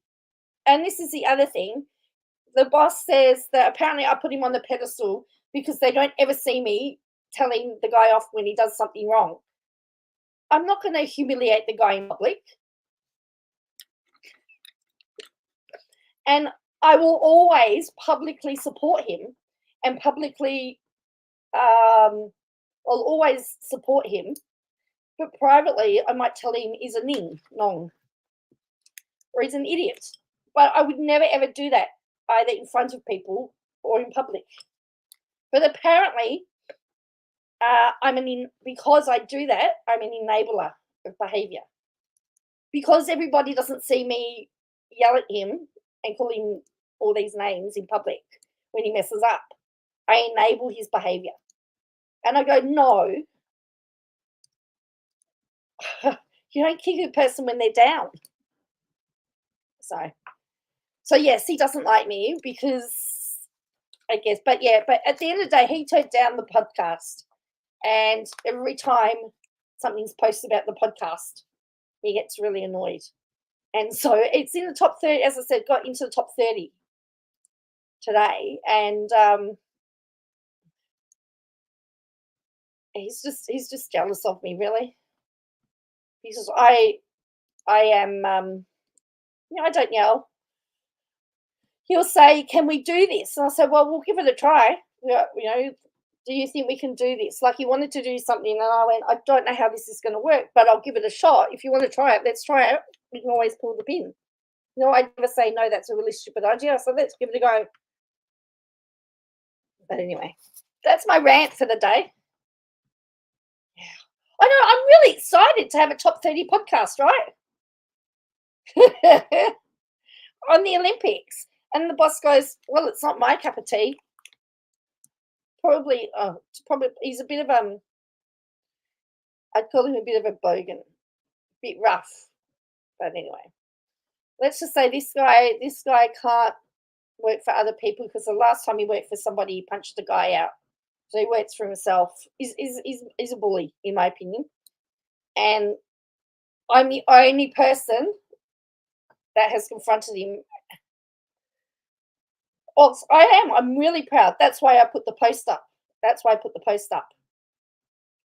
and this is the other thing, the boss says that apparently I put him on the pedestal because they don't ever see me telling the guy off when he does something wrong. I'm not going to humiliate the guy in public. And I will always publicly support him and publicly, I'll always support him. But privately, I might tell him he's a nong, or he's an idiot. But I would never, ever do that, either in front of people or in public. But apparently, because I do that, I'm an enabler of behavior. Because everybody doesn't see me yell at him and call him all these names in public when he messes up, I enable his behavior. And I go, no, you don't kick a person when they're down. So yes, he doesn't like me because I guess, but at the end of the day, he turned down the podcast. And every time something's posted about the podcast, he gets really annoyed. And so it's in the top 30, as I said, got into the top 30 today. And he's just jealous of me, really. Because I am, I don't yell. He'll say, can we do this? And I said, well, we'll give it a try. Do you think we can do this? Like, he wanted to do something, and I went, I don't know how this is going to work, but I'll give it a shot. If you want to try it, let's try it. We can always pull the pin. I never say, no, that's a really stupid idea. So let's give it a go. But anyway, that's my rant for the day. Yeah. I know, I'm really excited to have a top 30 podcast, right? On the Olympics. And the boss goes, well, it's not my cup of tea. Probably, he's a bit of, I'd call him a bit of a bogan, a bit rough. But anyway, let's just say this guy can't work for other people because the last time he worked for somebody, he punched the guy out. So he works for himself. He's a bully, in my opinion. And I'm the only person that has confronted him. Oh, I am. I'm really proud. That's why I put the post up.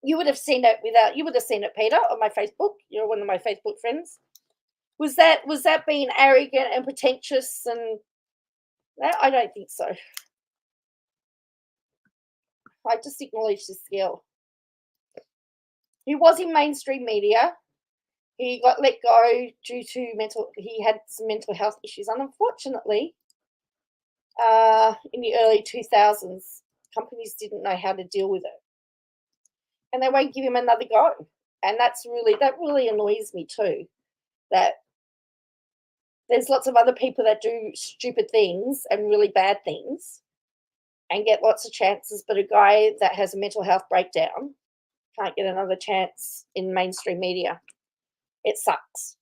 You would have seen it Peter, on my Facebook. You're one of my Facebook friends. Was that being arrogant and pretentious and that? I don't think so. I just acknowledge the skill. He was in mainstream media. He got let go due to he had some mental health issues. And unfortunately, in the early 2000s, companies didn't know how to deal with it. And they won't give him another go. And that really annoys me too, that there's lots of other people that do stupid things and really bad things and get lots of chances, but a guy that has a mental health breakdown can't get another chance in mainstream media. It sucks.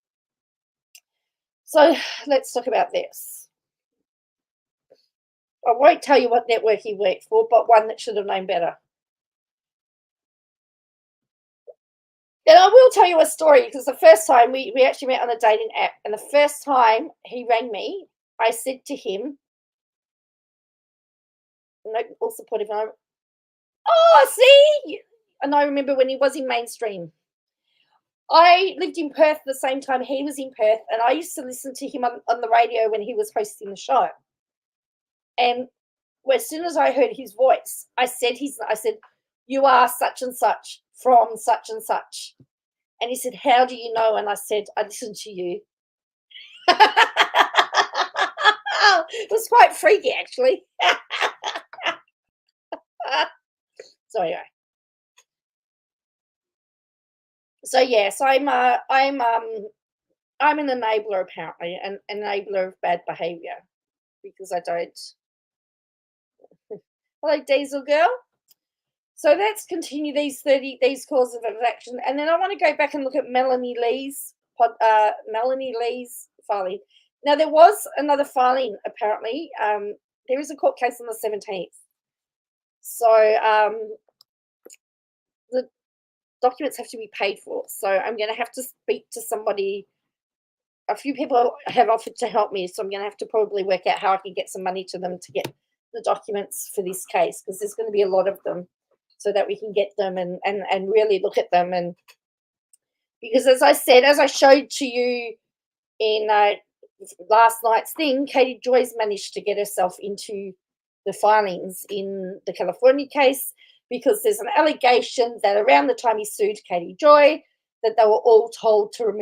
So let's talk about this. I won't tell you what network he worked for, but one that should have known better. And I will tell you a story, because the first time we actually met on a dating app, and the first time he rang me, I said to him, no, all supportive, oh, see? And I remember when he was in mainstream. I lived in Perth the same time he was in Perth, and I used to listen to him on the radio when he was hosting the show. And as soon as I heard his voice, I said, you are such and such from such and such. And he said, how do you know? And I said, I listened to you. It was quite freaky, actually. So anyway. So yes, I'm an enabler, apparently, an enabler of bad behaviour, because I don't. Hello, Diesel Girl. So let's continue these causes of action, and then I want to go back and look at Melanie Lee's filing. Now there was another filing, apparently. There is a court case on the 17th. So the documents have to be paid for. So I'm going to have to speak to somebody. A few people have offered to help me, so I'm going to have to probably work out how I can get some money to them to get the documents for this case, because there's going to be a lot of them, so that we can get them and really look at them. And because, as I said, as I showed to you in last night's thing, Katie Joy's managed to get herself into the filings in the California case, because there's an allegation that around the time he sued Katie Joy, that they were all told to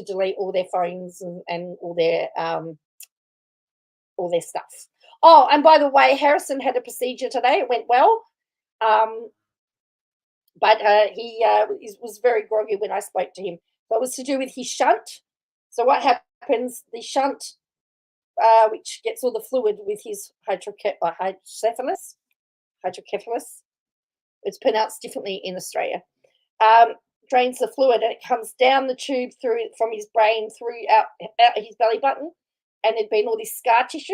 delete all their phones and all their stuff. Oh, and by the way, Harrison had a procedure today. It went well. But he was very groggy when I spoke to him. That was to do with his shunt. So what happens, the shunt, which gets all the fluid with his hydrocephalus, it's pronounced differently in Australia, drains the fluid, and it comes down the tube from his brain through out his belly button, and there'd been all this scar tissue.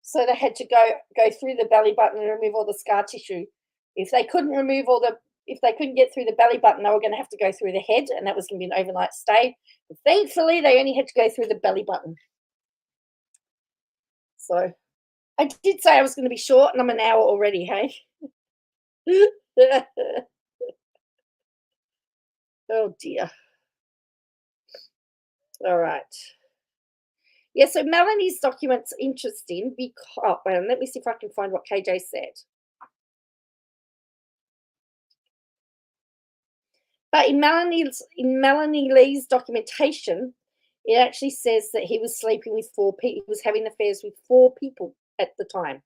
So they had to go through the belly button and remove all the scar tissue. If they couldn't get through the belly button, they were going to have to go through the head, and that was going to be an overnight stay. But thankfully, they only had to go through the belly button. So I did say I was going to be short, and I'm an hour already, hey? Oh, dear. All right. Yeah, so Melanie's document's interesting because, let me see if I can find what KJ said. But in Melanie Lee's documentation, it actually says that he was sleeping with 4 people. He was having affairs with 4 people at the time.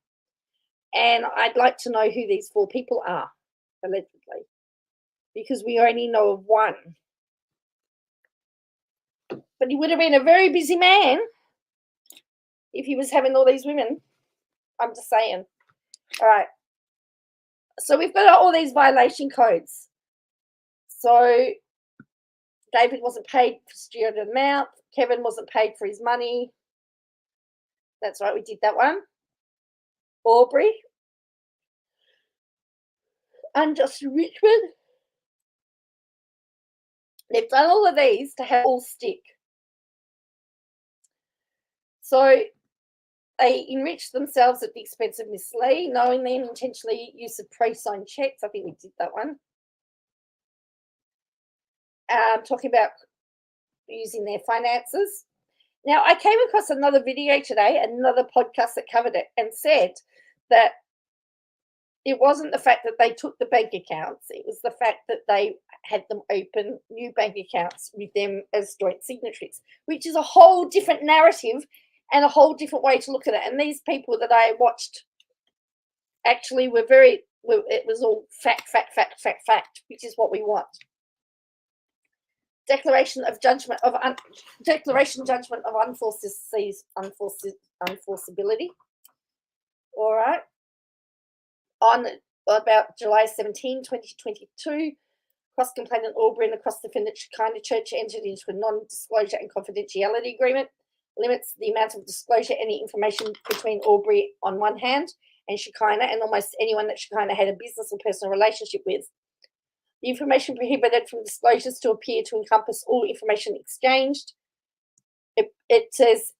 And I'd like to know who these 4 people are, allegedly, because we only know of one. But he would have been a very busy man if he was having all these women. I'm just saying. All right. So we've got all these violation codes. So David wasn't paid for student amount. Kevin wasn't paid for his money. That's right, we did that one. Aubrey. Unjust enrichment. They've done all of these to have all stick. So they enriched themselves at the expense of Miss Lee, knowingly and intentionally use of pre-signed checks. I think we did that one. Talking about using their finances. Now, I came across another video today, another podcast that covered it, and said that it wasn't the fact that they took the bank accounts, it was the fact that they had them open new bank accounts with them as joint signatories, which is a whole different narrative and a whole different way to look at it. And these people that I watched actually it was all fact, which is what we want. Declaration judgment of unenforceability. All right. On about July 17, 2022, cross-complainant Aubrey and the cross-defendant Shekinah Church entered into a non-disclosure and confidentiality agreement. limits the amount of disclosure, any information between Aubrey on one hand and Shekinah and almost anyone that Shekinah had a business or personal relationship with. The information prohibited from disclosures to appear to encompass all information exchanged. It says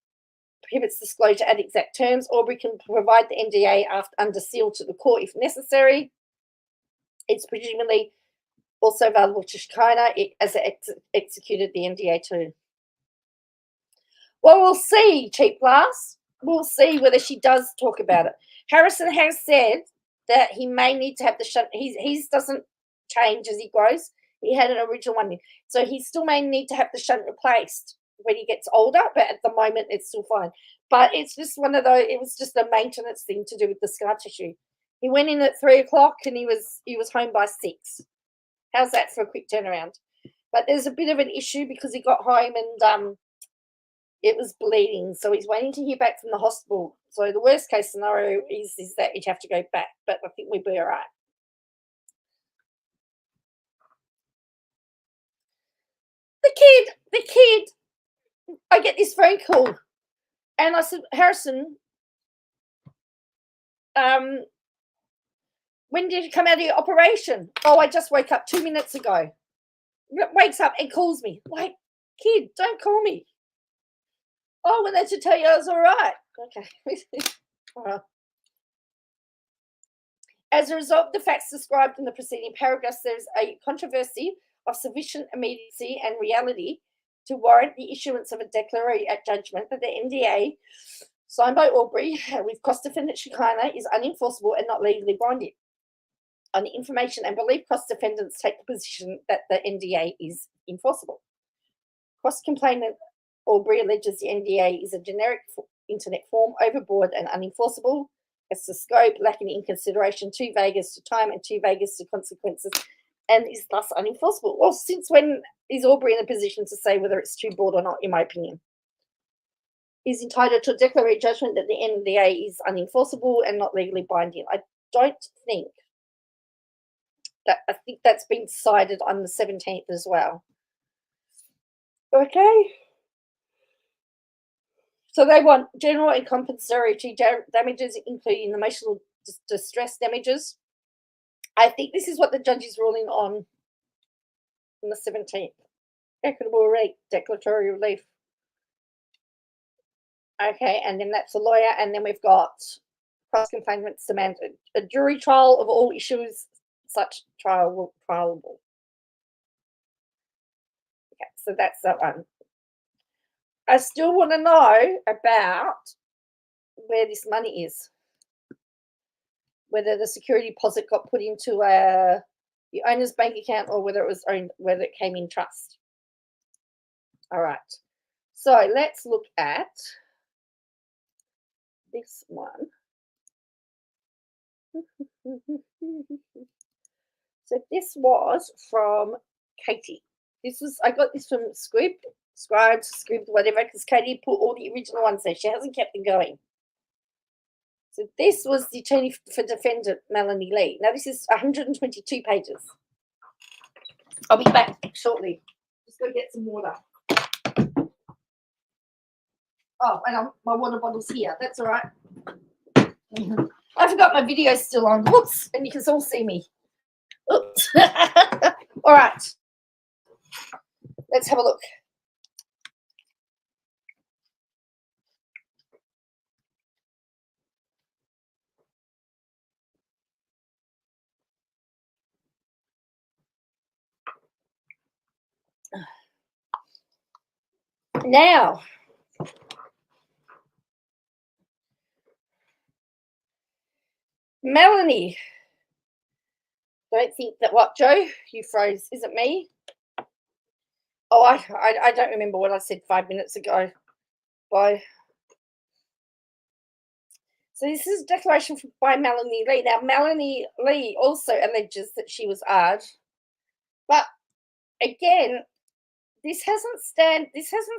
prohibits disclosure at exact terms. Aubrey can provide the NDA under seal to the court if necessary. It's presumably also available to Shekinah as it executed the NDA too. Well, we'll see, Cheap Glass. We'll see whether she does talk about it. Harrison has said that he may need to have the shunt. His doesn't change as he grows. He had an original one, so he still may need to have the shunt replaced when he gets older, but at the moment it's still fine. But it's just one of those, it was just a maintenance thing to do with the scar tissue. He went in at 3 o'clock and he was home by 6. How's that for a quick turnaround? But there's a bit of an issue because he got home and it was bleeding, so he's waiting to hear back from the hospital. So the worst case scenario is that he'd have to go back, but I think we'd be all right. The kid, I get this phone call and I said, Harrison, when did you come out of your operation? Oh, I just woke up 2 minutes ago. Wakes up and calls me. Like, kid, don't call me. Oh, well, that's to tell you I was all right. Okay. All right. As a result of the facts described in the preceding paragraphs, there is a controversy of sufficient immediacy and reality to warrant the issuance of a declaratory judgment that the NDA signed by Aubrey with cross-defendant Shekinah is unenforceable and not legally binding. On the information and belief, cross-defendants take the position that the NDA is enforceable. Cross-complainant Aubrey alleges the NDA is a generic internet form, overboard and unenforceable. As to scope, lacking in consideration, too vague as to time and too vague as to consequences, and is thus unenforceable. Well, since when is Aubrey in a position to say whether it's too broad or not, in my opinion? He's entitled to a declaratory judgment that the NDA is unenforceable and not legally binding. I don't think that, I think that's been decided on the 17th as well. Okay. So they want general and compensatory damages, including emotional distress damages. I think this is what the judge is ruling on the 17th. Equitable rate, declaratory relief. Okay, and then that's a lawyer, and then we've got cross-complainants demand a jury trial of all issues, such trialable. Okay, so that's that one. I still want to know about where this money is. Whether the security deposit got put into the owner's bank account or whether it was owned, whether it came in trust. All right. So let's look at this one. So this was from Katie. I got this from Scribd, whatever, because Katie put all the original ones there. She hasn't kept them going. So this was the attorney for defendant, Melanie Lee. Now this is 122 pages. I'll be back shortly. Just go get some water. Oh, and my water bottle's here. That's all right. I forgot my video's still on. Whoops, and you can all see me. Oops. All right. Let's have a look. Now, Melanie, don't think that what, Joe? You froze. Is it me? Oh, I don't remember what I said 5 minutes ago. Bye. So this is a declaration by Melanie Lee. Now, Melanie Lee also alleges that she was ARD, but again, this hasn't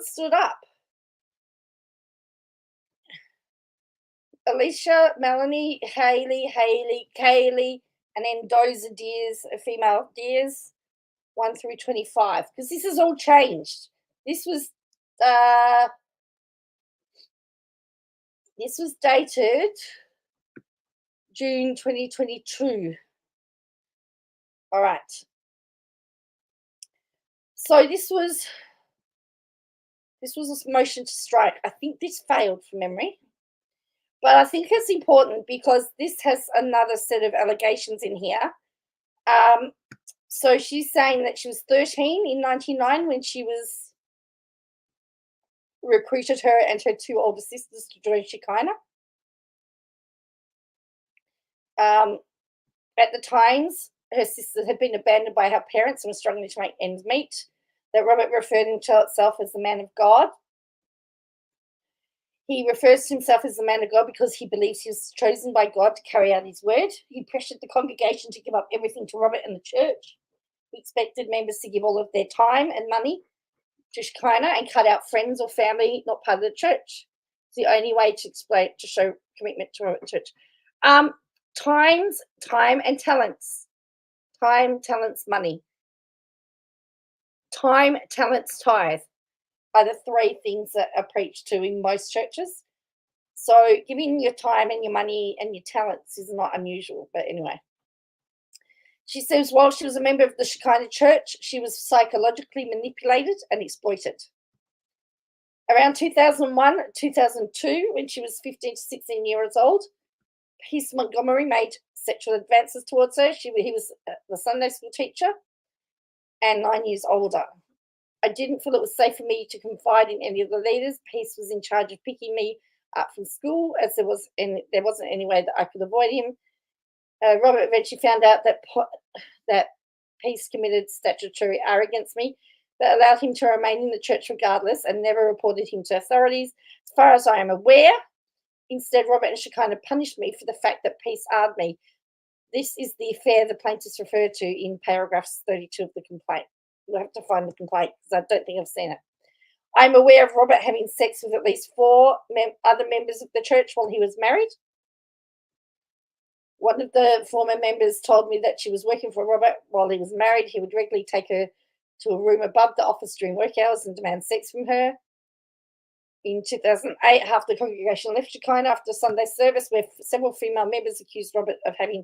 stood up. Alicia, Melanie, Haley, Kaylee, and then those are deers, female deers, 1 through 25, because this has all changed. This was This was dated June 2022. All right. So this was a motion to strike. I think this failed from memory. But I think it's important because this has another set of allegations in here. So she's saying that she was 13 in 1999 when she was recruited her and her two older sisters to join Shekinah. At the times, her sisters had been abandoned by her parents and were struggling to make ends meet. That Robert referred himself as the man of God. He refers to himself as the man of God because he believes he was chosen by God to carry out his word. He pressured the congregation to give up everything to Robert and the church. He expected members to give all of their time and money to Shekinah and cut out friends or family not part of the church. It's the only way to show commitment to Robert Church. Time and talents. Time, talents, money. Time, talents, tithe are the three things that are preached to in most churches. So giving your time and your money and your talents is not unusual. But anyway, she says while she was a member of the Shekinah church, she was psychologically manipulated and exploited. Around 2001, 2002, when she was 15 to 16 years old, Peace Montgomery made sexual advances towards her. He was the Sunday school teacher and 9 years older. I didn't feel it was safe for me to confide in any of the leaders. Peace was in charge of picking me up from school, as there wasn't any way that I could avoid him. Robert eventually found out that Peace committed statutory error against me, but allowed him to remain in the church regardless and never reported him to authorities. As far as I am aware, instead, Robert and Shekinah punished me for the fact that Peace arred me. This is the affair the plaintiffs refer to in paragraphs 32 of the complaint. We'll have to find the complaint because I don't think I've seen it. I'm aware of Robert having sex with at least 4 other members of the church while he was married. One of the former members told me that she was working for Robert while he was married. He would regularly take her to a room above the office during work hours and demand sex from her. In 2008, half the congregation left Shekinah after Sunday service, where several female members accused Robert of having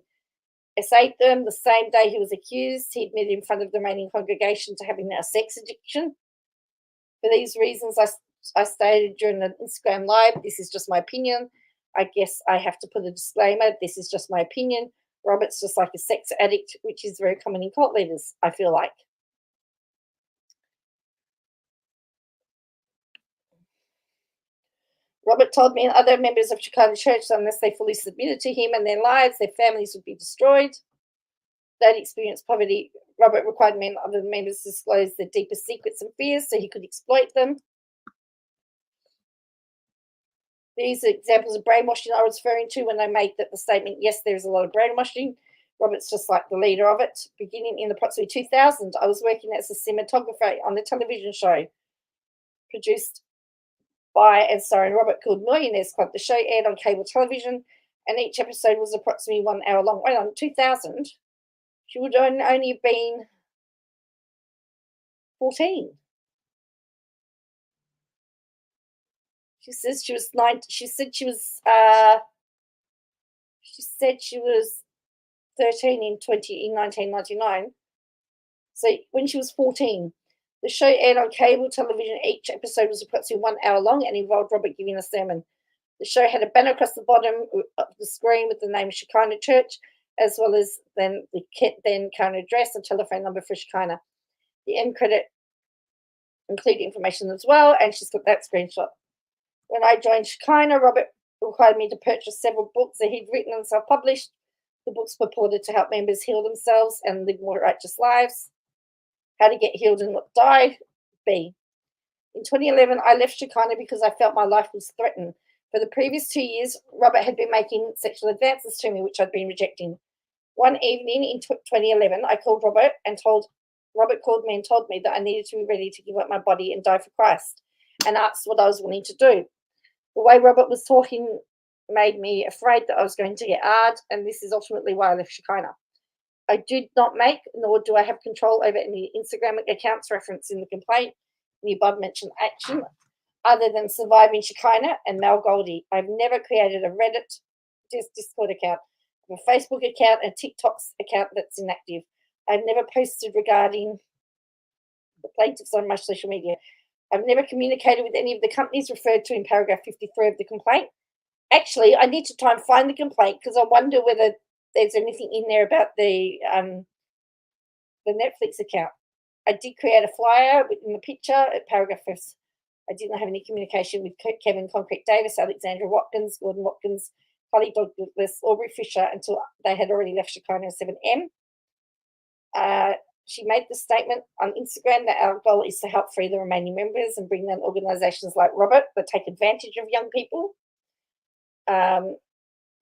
essayed them. The same day he was accused, he admitted in front of the remaining congregation to having a sex addiction. For these reasons, I stated during an Instagram live, this is just my opinion. I guess I have to put a disclaimer, this is just my opinion. Robert's just like a sex addict, which is very common in cult leaders, I feel like. Robert told me and other members of Shekinah Church that unless they fully submitted to him and their lives, their families would be destroyed. They'd experienced poverty. Robert required men and other members to disclose their deepest secrets and fears so he could exploit them. These are examples of brainwashing I was referring to when I made the statement, yes, there is a lot of brainwashing. Robert's just like the leader of it. Beginning in approximately 2000, I was working as a cinematographer on a television show produced by and starring Robert called Millionaires Club. The show aired on cable television, and each episode was approximately 1 hour long. Wait, on 2000, she would only have been 14. She says she was 9. She said she was 13 in 1999. So when she was 14, the show aired on cable television. Each episode was approximately 1 hour long and involved Robert giving a sermon. The show had a banner across the bottom of the screen with the name Shekinah Church, as well as the current address and telephone number for Shekinah. The end credit included information as well, and she's got that screenshot. When I joined Shekinah, Robert required me to purchase several books that he'd written and self-published. The books purported to help members heal themselves and live more righteous lives. How to get healed and not die. B. In 2011, I left Shekinah because I felt my life was threatened. For the previous 2 years, Robert had been making sexual advances to me, which I'd been rejecting. One evening in 2011, I called Robert Robert called me and told me that I needed to be ready to give up my body and die for Christ, and asked what I was willing to do. The way Robert was talking made me afraid that I was going to get hard, and this is ultimately why I left Shekinah. I did not make, nor do I have control over any Instagram accounts referenced in the complaint, the above mentioned action. other than Surviving Shekinah and Mel Goldie. I've never created a Reddit Discord account, a Facebook account, a TikTok account that's inactive. I've never posted regarding the plaintiffs on my social media. I've never communicated with any of the companies referred to in paragraph 53 of the complaint. Actually, I need to try and find the complaint because I wonder whether there's anything in there about the Netflix account. I did create a flyer in the picture at paragraph 1. I didn't have any communication with Kevin Concrete Davis, Alexandra Watkins, Gordon Watkins, Holly Douglas, Aubrey Fisher until they had already left Shekinah 7M. She made the statement on Instagram that our goal is to help free the remaining members and bring them organisations like Robert that take advantage of young people.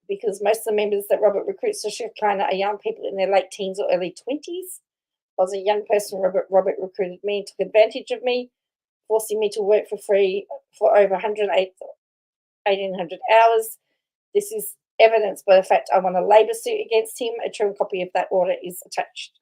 Because most of the members that Robert recruits to Shekinah are young people in their late teens or early 20s. I was a young person. Robert recruited me and took advantage of me, forcing me to work for free for over 1,800 hours. This is evidenced by the fact I won a labour suit against him. A true copy of that order is attached.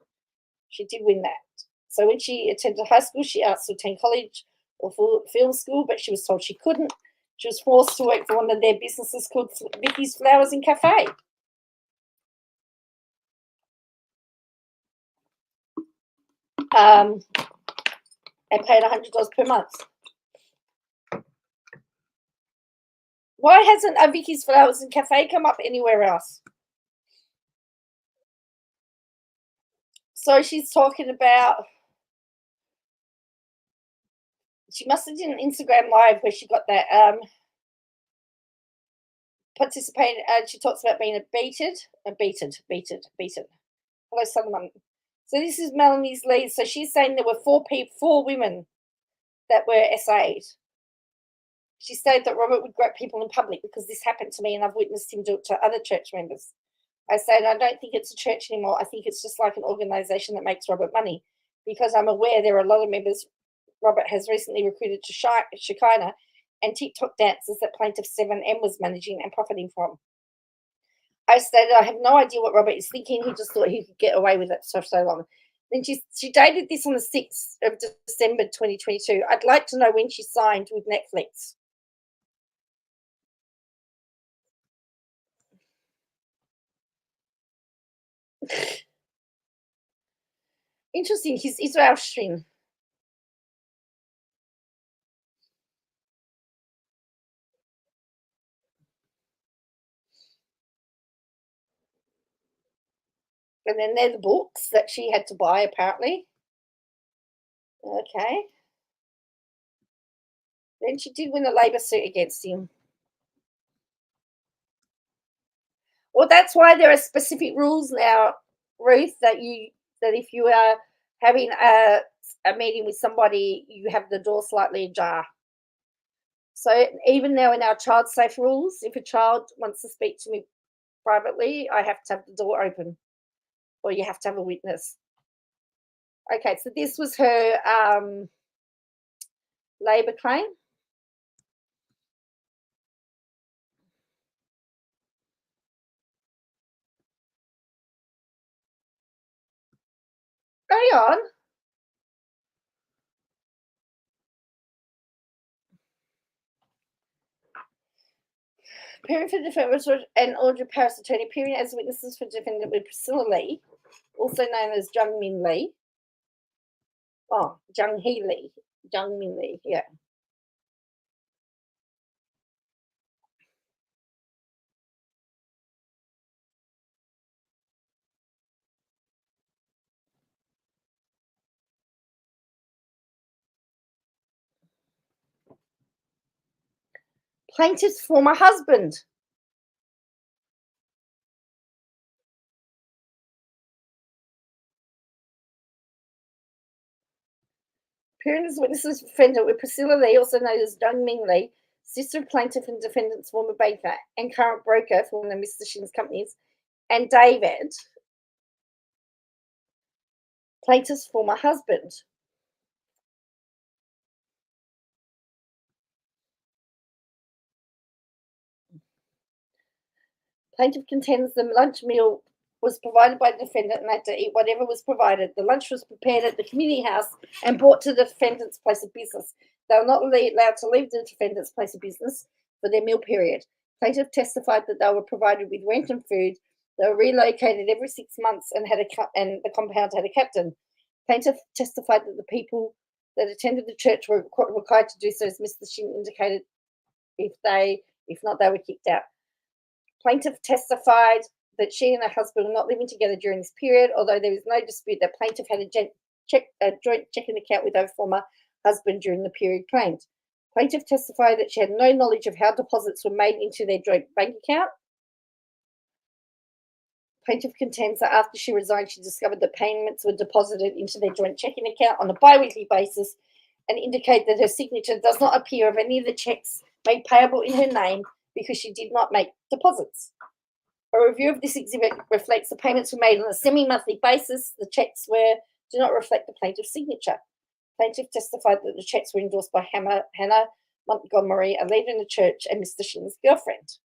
She did win that. So when she attended high school, she asked to attend college or film school, but she was told she couldn't. She was forced to work for one of their businesses called Vicky's Flowers and Cafe. And paid $100 per month. Why hasn't a Vicky's Flowers and Cafe come up anywhere else? So she's talking about, she must have done an Instagram live where she got that participated, and she talks about being beaten. Hello, Solomon. So this is Melanie Lee. So she's saying there were four women that were SA'd. She stated that Robert would grab people in public because this happened to me and I've witnessed him do it to other church members. I said, I don't think it's a church anymore. I think it's just like an organisation that makes Robert money because I'm aware there are a lot of members Robert has recently recruited to Shekinah and TikTok dances that Plaintiff 7M was managing and profiting from. I stated, I have no idea what Robert is thinking. He just thought he could get away with it for so long. Then she dated this on the 6th of December 2022. I'd like to know when she signed with Netflix. Interesting. He's Israel String. And then they're the books that she had to buy, apparently. Okay. Then she did win a labour suit against him. Well, that's why there are specific rules now, Ruth, that if you are having a meeting with somebody, you have the door slightly ajar. So even now in our child safe rules, if a child wants to speak to me privately, I have to have the door open, or you have to have a witness. Okay, so this was her labour claim. Hang on. Appearing for defendant and Audrey Paris attorney, appearing as witnesses for defendant with Priscilla Lee, also known as Jung Min Lee. Oh, Jung Min Lee, yeah. Plaintiff's former husband. Appearing as witnesses for defendant with Priscilla Lee, also known as Jung Min Lee, sister of plaintiff and defendant's former baker and current broker for one of Mr. Shin's companies, and David, plaintiff's former husband. Plaintiff contends the lunch meal was provided by the defendant and had to eat whatever was provided. The lunch was prepared at the community house and brought to the defendant's place of business. They were not allowed to leave the defendant's place of business for their meal period. Plaintiff testified that they were provided with rent and food. They were relocated every 6 months and the compound had a captain. Plaintiff testified that the people that attended the church were required to do so, as Mr. Shin indicated. If not, they were kicked out. Plaintiff testified that she and her husband were not living together during this period, although there was no dispute that plaintiff had a joint checking account with her former husband during the period claimed. Plaintiff testified that she had no knowledge of how deposits were made into their joint bank account. Plaintiff contends that after she resigned, she discovered that payments were deposited into their joint checking account on a bi-weekly basis and indicate that her signature does not appear of any of the checks made payable in her name because she did not make deposits. A review of this exhibit reflects the payments were made on a semi-monthly basis. The checks do not reflect the plaintiff's signature. Plaintiff testified that the checks were endorsed by Hannah Montgomery, a leader in the church, and Mr. Shin's girlfriend.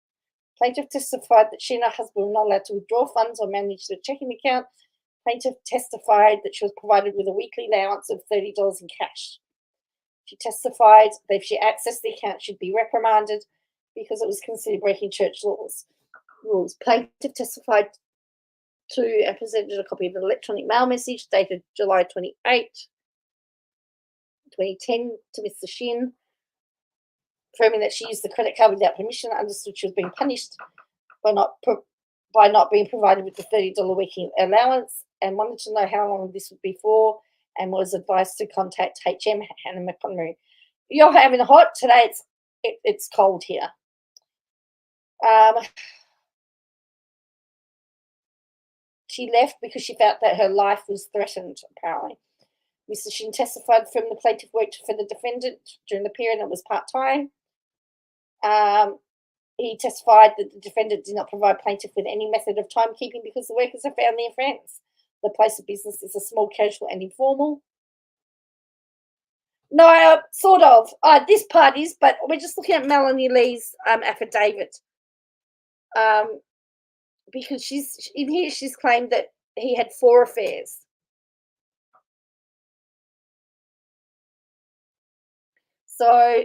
Plaintiff testified that she and her husband were not allowed to withdraw funds or manage the checking account. Plaintiff testified that she was provided with a weekly allowance of $30 in cash. She testified that if she accessed the account, she'd be reprimanded because it was considered breaking church rules. Plaintiff testified to and presented a copy of an electronic mail message dated July 28, 2010 to Mr. Shin, affirming that she used the credit card without permission, understood she was being punished by not being provided with the $30 weekly allowance, and wanted to know how long this would be for, and was advised to contact HM Hannah Montgomery. You're having a hot today. It's cold here. She left because she felt that her life was threatened, apparently. Mr. Shin testified from the plaintiff worked for the defendant during the period and it was part-time. He testified that the defendant did not provide plaintiff with any method of timekeeping because the workers are family and friends. The place of business is a small, casual and informal. No, sort of. This part is, but we're just looking at Melanie Lee's affidavit. Because she's claimed that he had 4 affairs. So,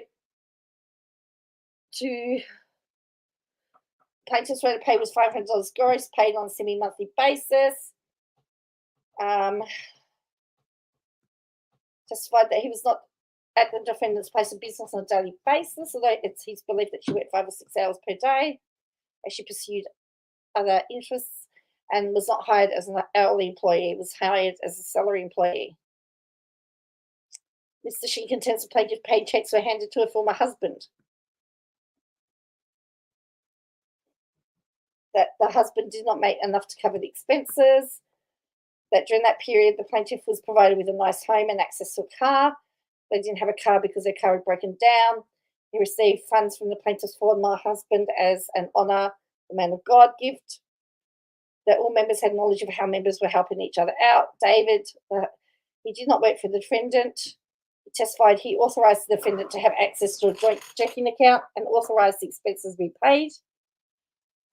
plaintiff's rate of pay was $500 gross, paid on a semi-monthly basis. Testified that he was not at the defendant's place of business on a daily basis, although it's his belief that she worked 5 or 6 hours per day as she pursued other interests, and was not hired as an hourly employee, was hired as a salary employee. Mr. Shin contends the plaintiff paid checks were handed to her former husband. That the husband did not make enough to cover the expenses. That during that period, the plaintiff was provided with a nice home and access to a car. They didn't have a car because their car had broken down. He received funds from the plaintiff's former husband as an honour, the man of God gift. That all members had knowledge of how members were helping each other out. David, he did not work for the defendant. He testified he authorised the defendant to have access to a joint checking account and authorised the expenses be paid.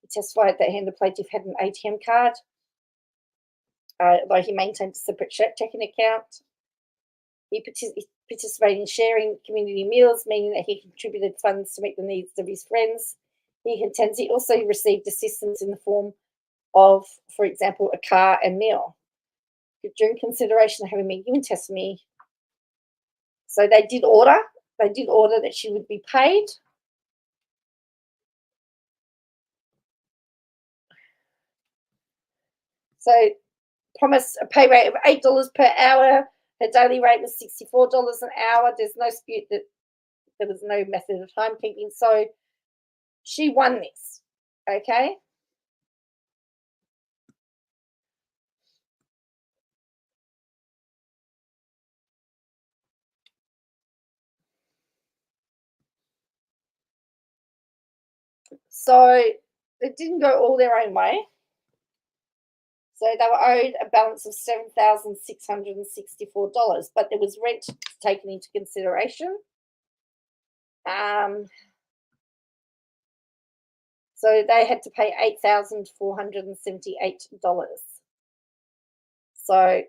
He testified that he and the plaintiff had an ATM card, though he maintained a separate checking account. He participated in sharing community meals, meaning that he contributed funds to meet the needs of his friends. He contends he also received assistance in the form of, for example, a car and meal. During consideration of having been given testimony, so they did order that she would be paid. So promised a pay rate of $8 per hour. Her daily rate was $64 an hour. There's no dispute that there was no method of timekeeping. So she won this, okay? So it didn't go all their own way. So they were owed a balance of $7,664, but there was rent taken into consideration. So they had to pay $8,478. So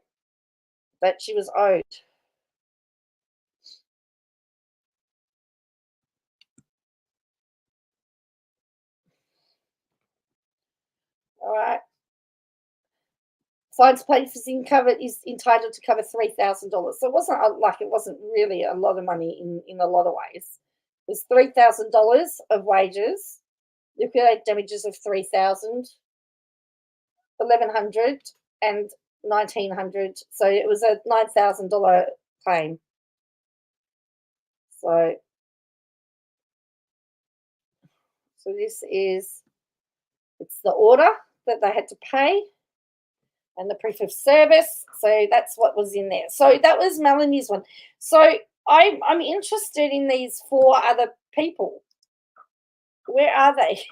that she was owed. All right. Fines plaintiff is entitled to cover $3,000. So it wasn't it wasn't really a lot of money in a lot of ways. It was $3,000 of wages, liquidated damages of $3,000, $1,100, and $1,900. So it was a $9,000 claim. So this is it's the order that they had to pay. And the proof of service. So that's what was in there. So that was Melanie's one. So I'm interested in these 4 other people. Where are they?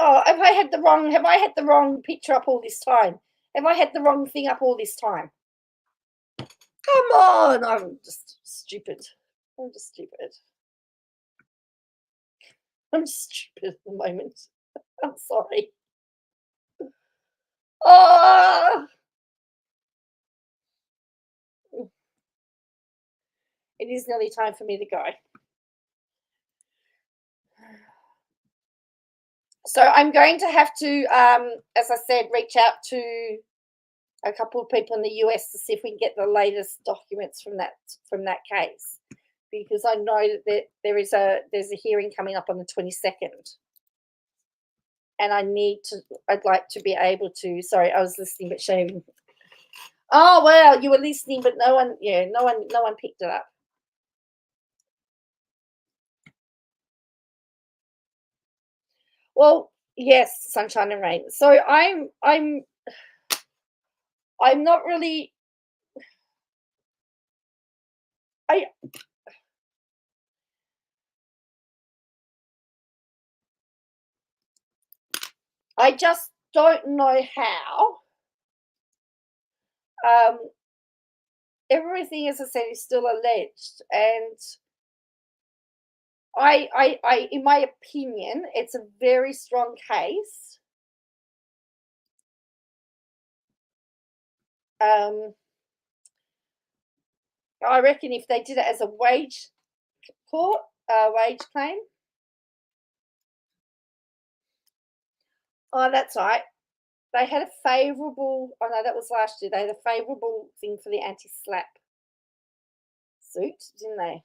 Oh, have I had the wrong picture up all this time? Have I had the wrong thing up all this time? Come on, I'm just stupid. I'm just stupid at the moment. I'm sorry. Oh, it is nearly time for me to go. So I'm going to have to, as I said, reach out to a couple of people in the US to see if we can get the latest documents from that case, because I know that there's a hearing coming up on the 22nd, and I'd like to be able to. Sorry, I was listening but shaving. Oh well, you were listening, but no one picked it up. Well, yes, sunshine and rain. So I'm not really. I just don't know how. Everything, as I said, is still alleged, and I, in my opinion, it's a very strong case. I reckon if they did it as a wage claim. Oh, that's right. They had a favourable. Oh no, that was last year. They had a favourable thing for the anti-slap suit, didn't they?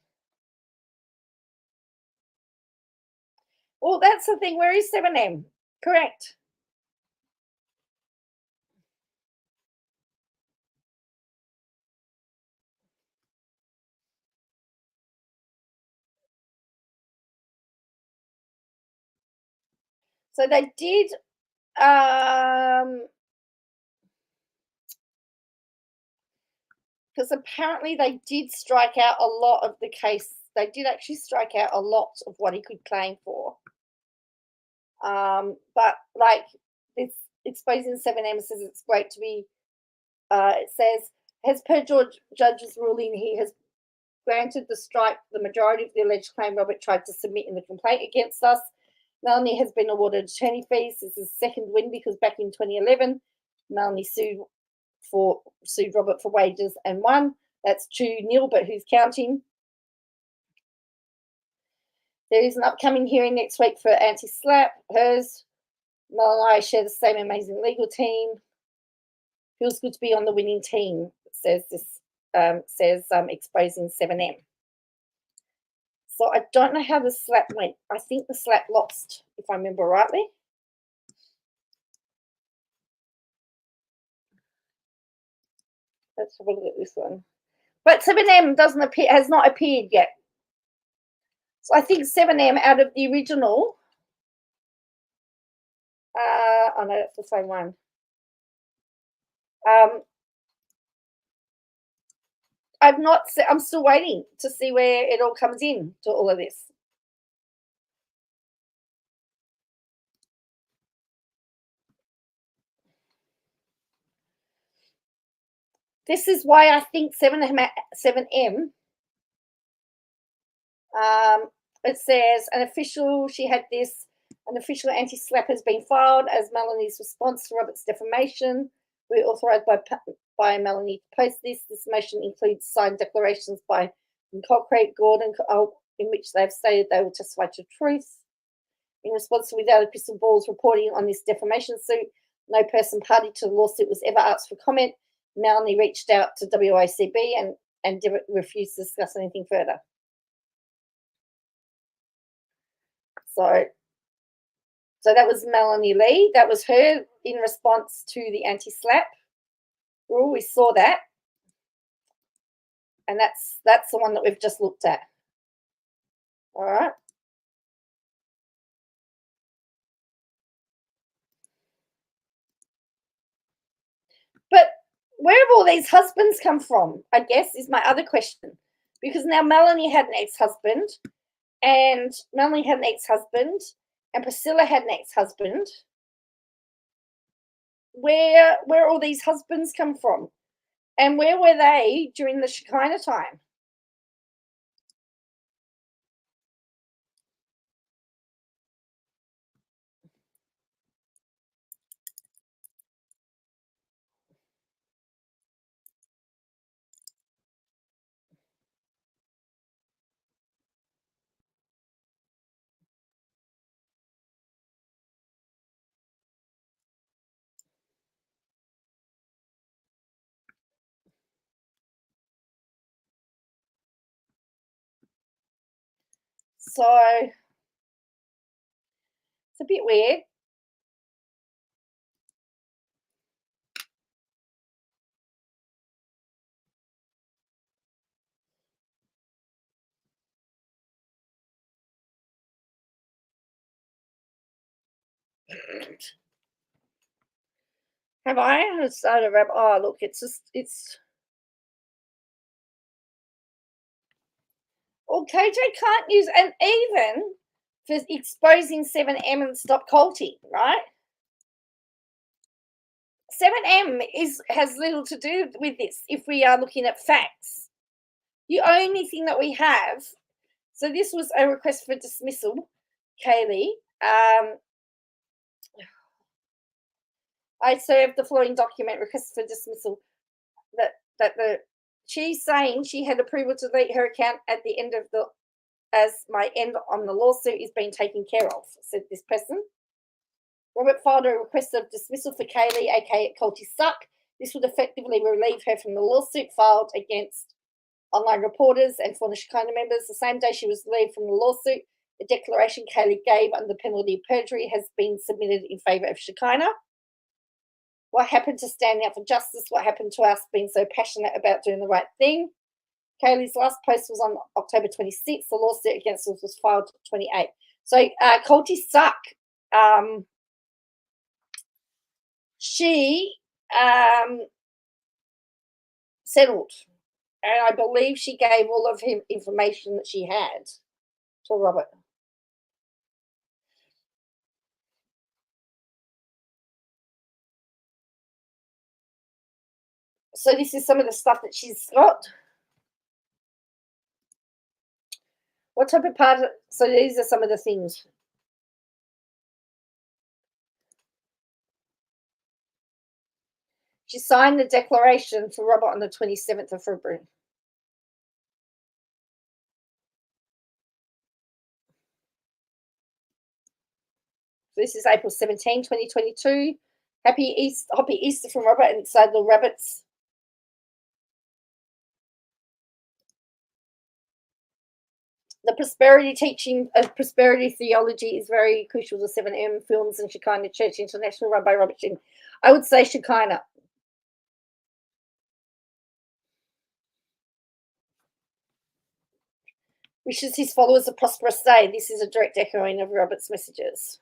Well, that's the thing. Where is 7M? Correct. So they did. Because apparently they did strike out a lot of the case. They did actually strike out a lot of what he could claim for. But like this exposing 7M says it's great to be, it says, as per Judge's ruling, he has granted the strike the majority of the alleged claim Robert tried to submit in the complaint against us. Melanie has been awarded attorney fees. This is second win because back in 2011, Melanie sued Robert for wages and won. That's 2-0, but who's counting? There is an upcoming hearing next week for anti-slap. Hers, Mel and I share the same amazing legal team. Feels good to be on the winning team, says exposing 7M. So I don't know how the slap went. I think the slap lost, if I remember rightly. Let's have a look at this one. But 7M has not appeared yet. So I think 7M out of the original. Oh no, that's the same one. I'm still waiting to see where it all comes in to all of this. This is why I think 7M. It says an official anti-slap has been filed as Melanie's response to Robert's defamation. We're authorised by Melanie to post this. This motion includes signed declarations by Cochrane, Gordon, in which they've stated they will testify to truth. In response to Without Crystal Ball's reporting on this defamation suit, no person party to the lawsuit was ever asked for comment. Melanie reached out to WACB and refused to discuss anything further. So that was Melanie Lee. That was her in response to the anti-slap rule. We saw that. And that's the one that we've just looked at. All right. But where have all these husbands come from, I guess, is my other question. Because now Melanie had an ex-husband, and Melanie had an ex-husband, and Priscilla had an ex-husband. Where all these husbands come from? And where were they during the Shekinah time? So it's a bit weird. Have I started a rabbit? Oh, look, it's well, KJ can't use, and even for exposing 7M and stop culting, right? 7M has little to do with this if we are looking at facts. The only thing that we have, so this was a request for dismissal, Kaylee. I served the following document, request for dismissal, she's saying she had approval to delete her account at the end of as my end on the lawsuit is being taken care of, said this person. Robert filed a request of dismissal for Kaylee, aka Culty Suck. This would effectively relieve her from the lawsuit filed against online reporters and former Shekinah members. The same day she was relieved from the lawsuit, the declaration Kaylee gave under the penalty of perjury has been submitted in favour of Shekinah. What happened to standing up for justice? What happened to us being so passionate about doing the right thing? Kaylee's last post was on October 26th. The lawsuit against us was filed 28th. So Culty Suck, she settled. And I believe she gave all of him information that she had to Robert. So this is some of the stuff that she's got. What type of part? So these are some of the things. She signed the declaration for Robert on the 27th of February. So this is April 17, 2022. Happy Easter from Robert inside the rabbits. The prosperity teaching of prosperity theology is very crucial to 7M Films and Shekinah Church International, run by Robert Shin. I would say Shekinah. Wishes his followers a prosperous day. This is a direct echoing of Robert's messages.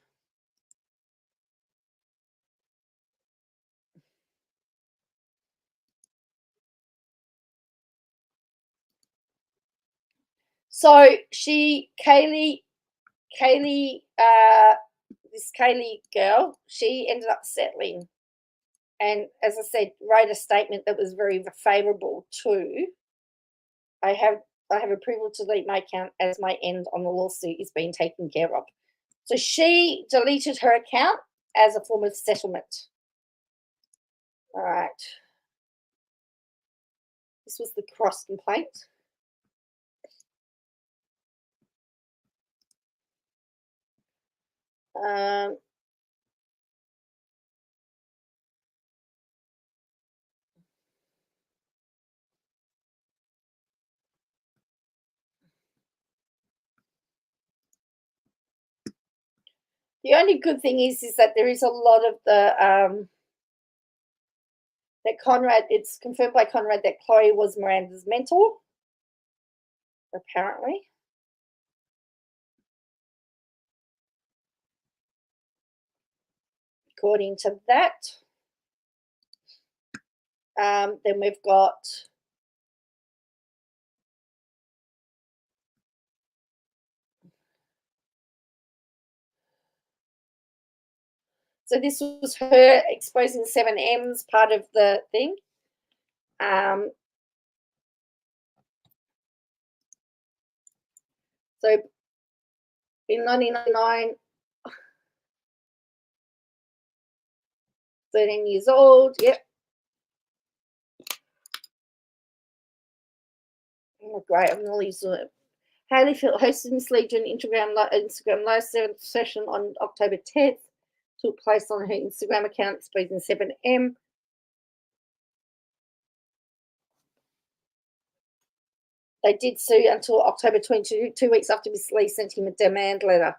So Kaylee, this Kaylee girl, she ended up settling. and as I said, wrote a statement that was very favourable to. I have approval to delete my account as my end on the lawsuit is being taken care of. So she deleted her account as a form of settlement. All right. This was the cross complaint. The only good thing is that there is a lot of the that Conrad. It's confirmed by Conrad that Chloe was Miranda's mentor, apparently. According to that, then we've got so this was her exposing 7M's part of the thing. So in 1999, 13 years old, yep. Oh, great, I'm really used to it. Hayley hosted Miss Legion Instagram live session on October 10th. Took place on her Instagram account exposing 7M. They did sue until October 22, 2 weeks after Miss Lee sent him a demand letter.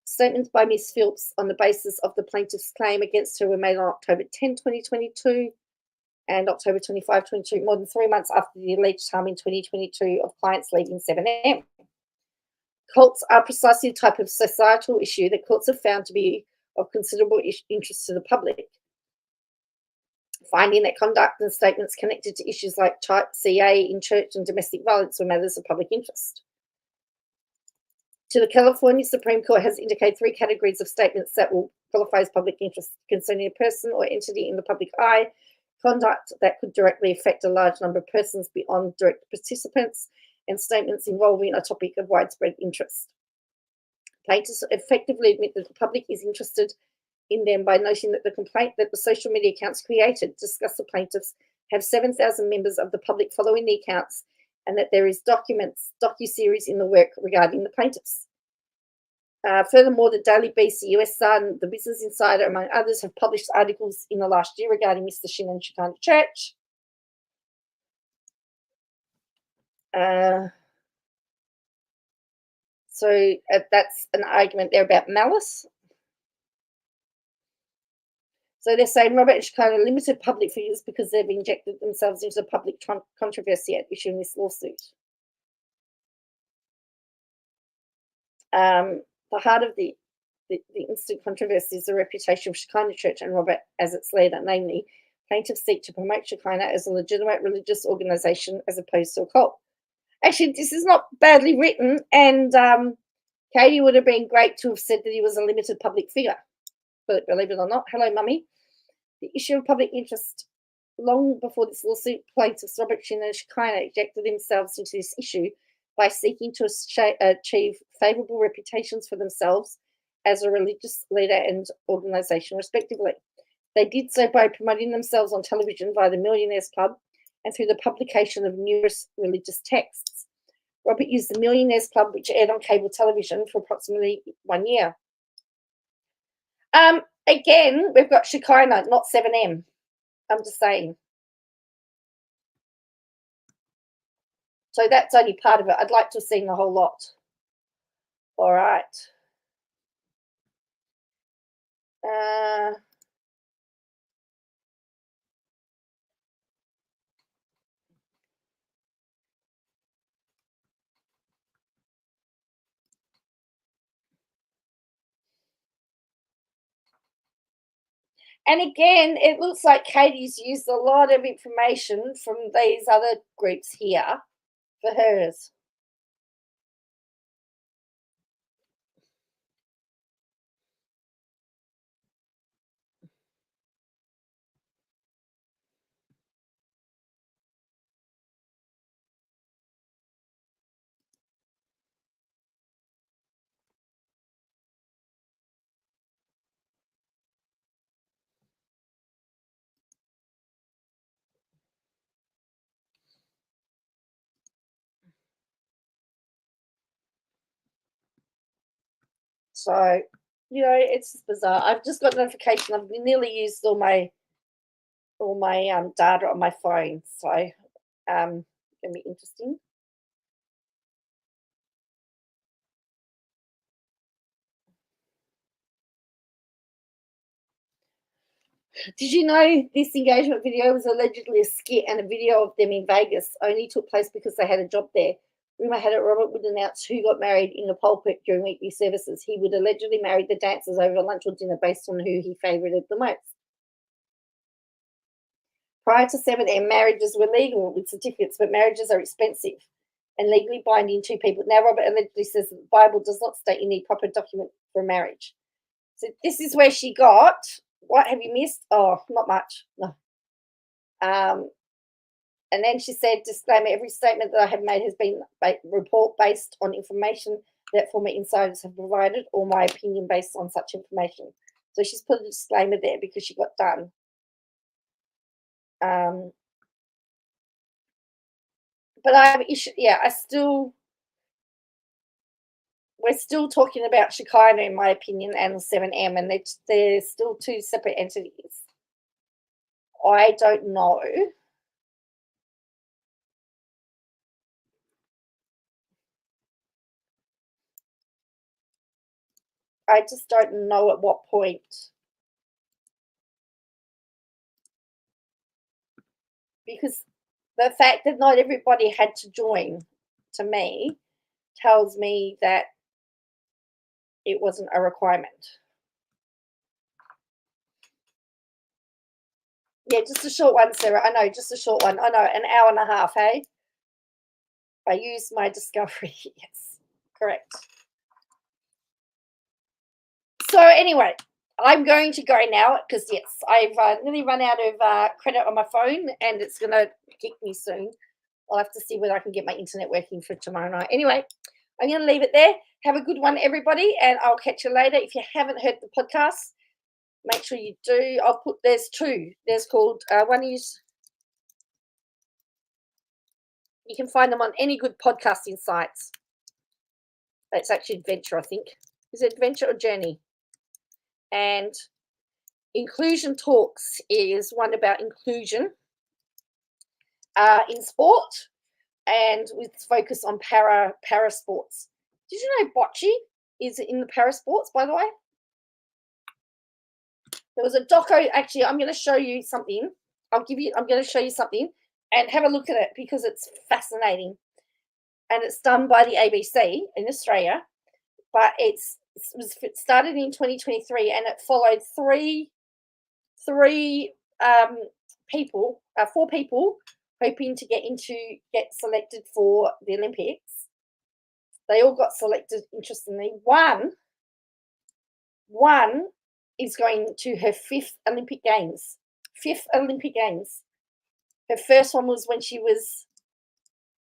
Statements by Miss Phillips on the basis of the plaintiff's claim against her were made on October 10, 2022 and October 25, 2022, more than 3 months after the alleged harm in 2022 of clients leaving 7M. Cults are precisely the type of societal issue that courts have found to be of considerable interest to the public, finding that conduct and statements connected to issues like type CA in church and domestic violence were matters of public interest. To the California Supreme Court has indicated 3 categories of statements that will qualify as public interest concerning a person or entity in the public eye, conduct that could directly affect a large number of persons beyond direct participants, and statements involving a topic of widespread interest. Plaintiffs effectively admit that the public is interested in them by noting that the complaint that the social media accounts created discuss the plaintiffs have 7,000 members of the public following the accounts, and that there is docu-series in the work regarding the plaintiffs. Furthermore, the Daily Beast, the US Sun, the Business Insider, among others, have published articles in the last year regarding Mr. Shin and Shekinah Church. So that's an argument there about malice. So they're saying Robert and Shekinah limited public figures because they've injected themselves into public controversy at issue in this lawsuit. The heart of the instant controversy is the reputation of Shekinah Church and Robert as its leader, namely, plaintiffs seek to promote Shekinah as a legitimate religious organisation as opposed to a cult. Actually, this is not badly written, and Katie would have been great to have said that he was a limited public figure. But believe it or not, hello, mummy. The issue of public interest, long before this lawsuit, plaintiffs Robert Shin and Shekinah ejected themselves into this issue by seeking to achieve favourable reputations for themselves as a religious leader and organisation, respectively. They did so by promoting themselves on television via the Millionaires Club and through the publication of numerous religious texts. Robert used the Millionaires Club, which aired on cable television for approximately 1 year. Again, we've got Shekinah, not 7M. I'm just saying. So that's only part of it. I'd like to have seen the whole lot. All right. And again, it looks like Katie's used a lot of information from these other groups here for hers. So, you know, it's just bizarre. I've just got notification. I've nearly used all my data on my phone. So, gonna be interesting. Did you know this engagement video was allegedly a skit, and a video of them in Vegas only took place because they had a job there? Rumor had it Robert would announce who got married in the pulpit during weekly services. He would allegedly marry the dancers over lunch or dinner based on who he favoured the most. Prior to 7M, marriages were legal with certificates, but marriages are expensive and legally binding to people. Now, Robert allegedly says that the Bible does not state you need proper document for marriage. So this is where she got. What have you missed? Oh, not much. No. And then she said, disclaimer, every statement that I have made has been report based on information that former insiders have provided, or my opinion based on such information. So she's put a disclaimer there because she got done. But I have issue. Yeah, we're still talking about Shekinah, in my opinion, and 7M, and they're still two separate entities. I don't know. I just don't know at what point. Because the fact that not everybody had to join, to me, tells me that it wasn't a requirement. Yeah, just a short one, Sarah. I know, just a short one. I know, an hour and a half, hey? I used my discovery. Yes, correct. So anyway, I'm going to go now because, yes, I've nearly run out of credit on my phone and it's going to kick me soon. I'll have to see whether I can get my internet working for tomorrow night. Anyway, I'm going to leave it there. Have a good one, everybody, and I'll catch you later. If you haven't heard the podcast, make sure you do. There's two. There's called, one is, you can find them on any good podcasting sites. It's actually Adventure, I think. Is it Adventure or Journey? And Inclusion Talks is one about inclusion in sport and with focus on para sports. Did you know bocce is in the para sports, by the way? There was a doco. Actually, I'm going to show you something. I'm going to show you something and have a look at it because it's fascinating. And it's done by the ABC in Australia, but it started in 2023 and it followed four people hoping to get selected for the Olympics. They all got selected, interestingly. One is going to her fifth Olympic Games. Her first one was when she was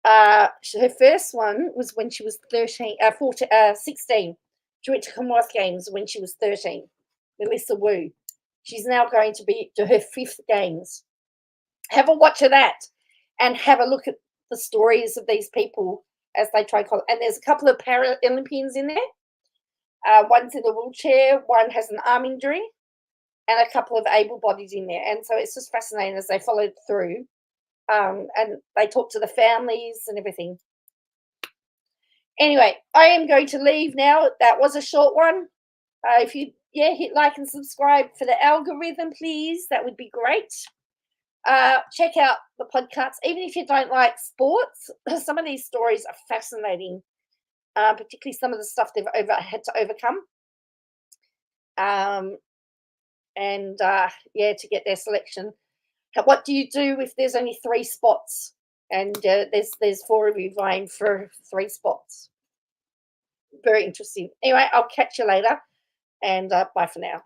16. She went to Commonwealth Games when she was 13. Melissa Wu. She's now going to be to her fifth Games. Have a watch of that and have a look at the stories of these people as they try. And there's a couple of Paralympians in there. One's in a wheelchair, one has an arm injury, and a couple of able-bodied in there. And so it's just fascinating as they followed through. And they talk to the families and everything. Anyway, I am going to leave now. That was a short one. If you hit like and subscribe for the algorithm, please. That would be great. Check out the podcast. Even if you don't like sports, some of these stories are fascinating, particularly some of the stuff they've had to overcome. To get their selection. What do you do if there's only 3 spots and there's 4 of you vying for 3 spots? Very interesting. Anyway, I'll catch you later and bye for now.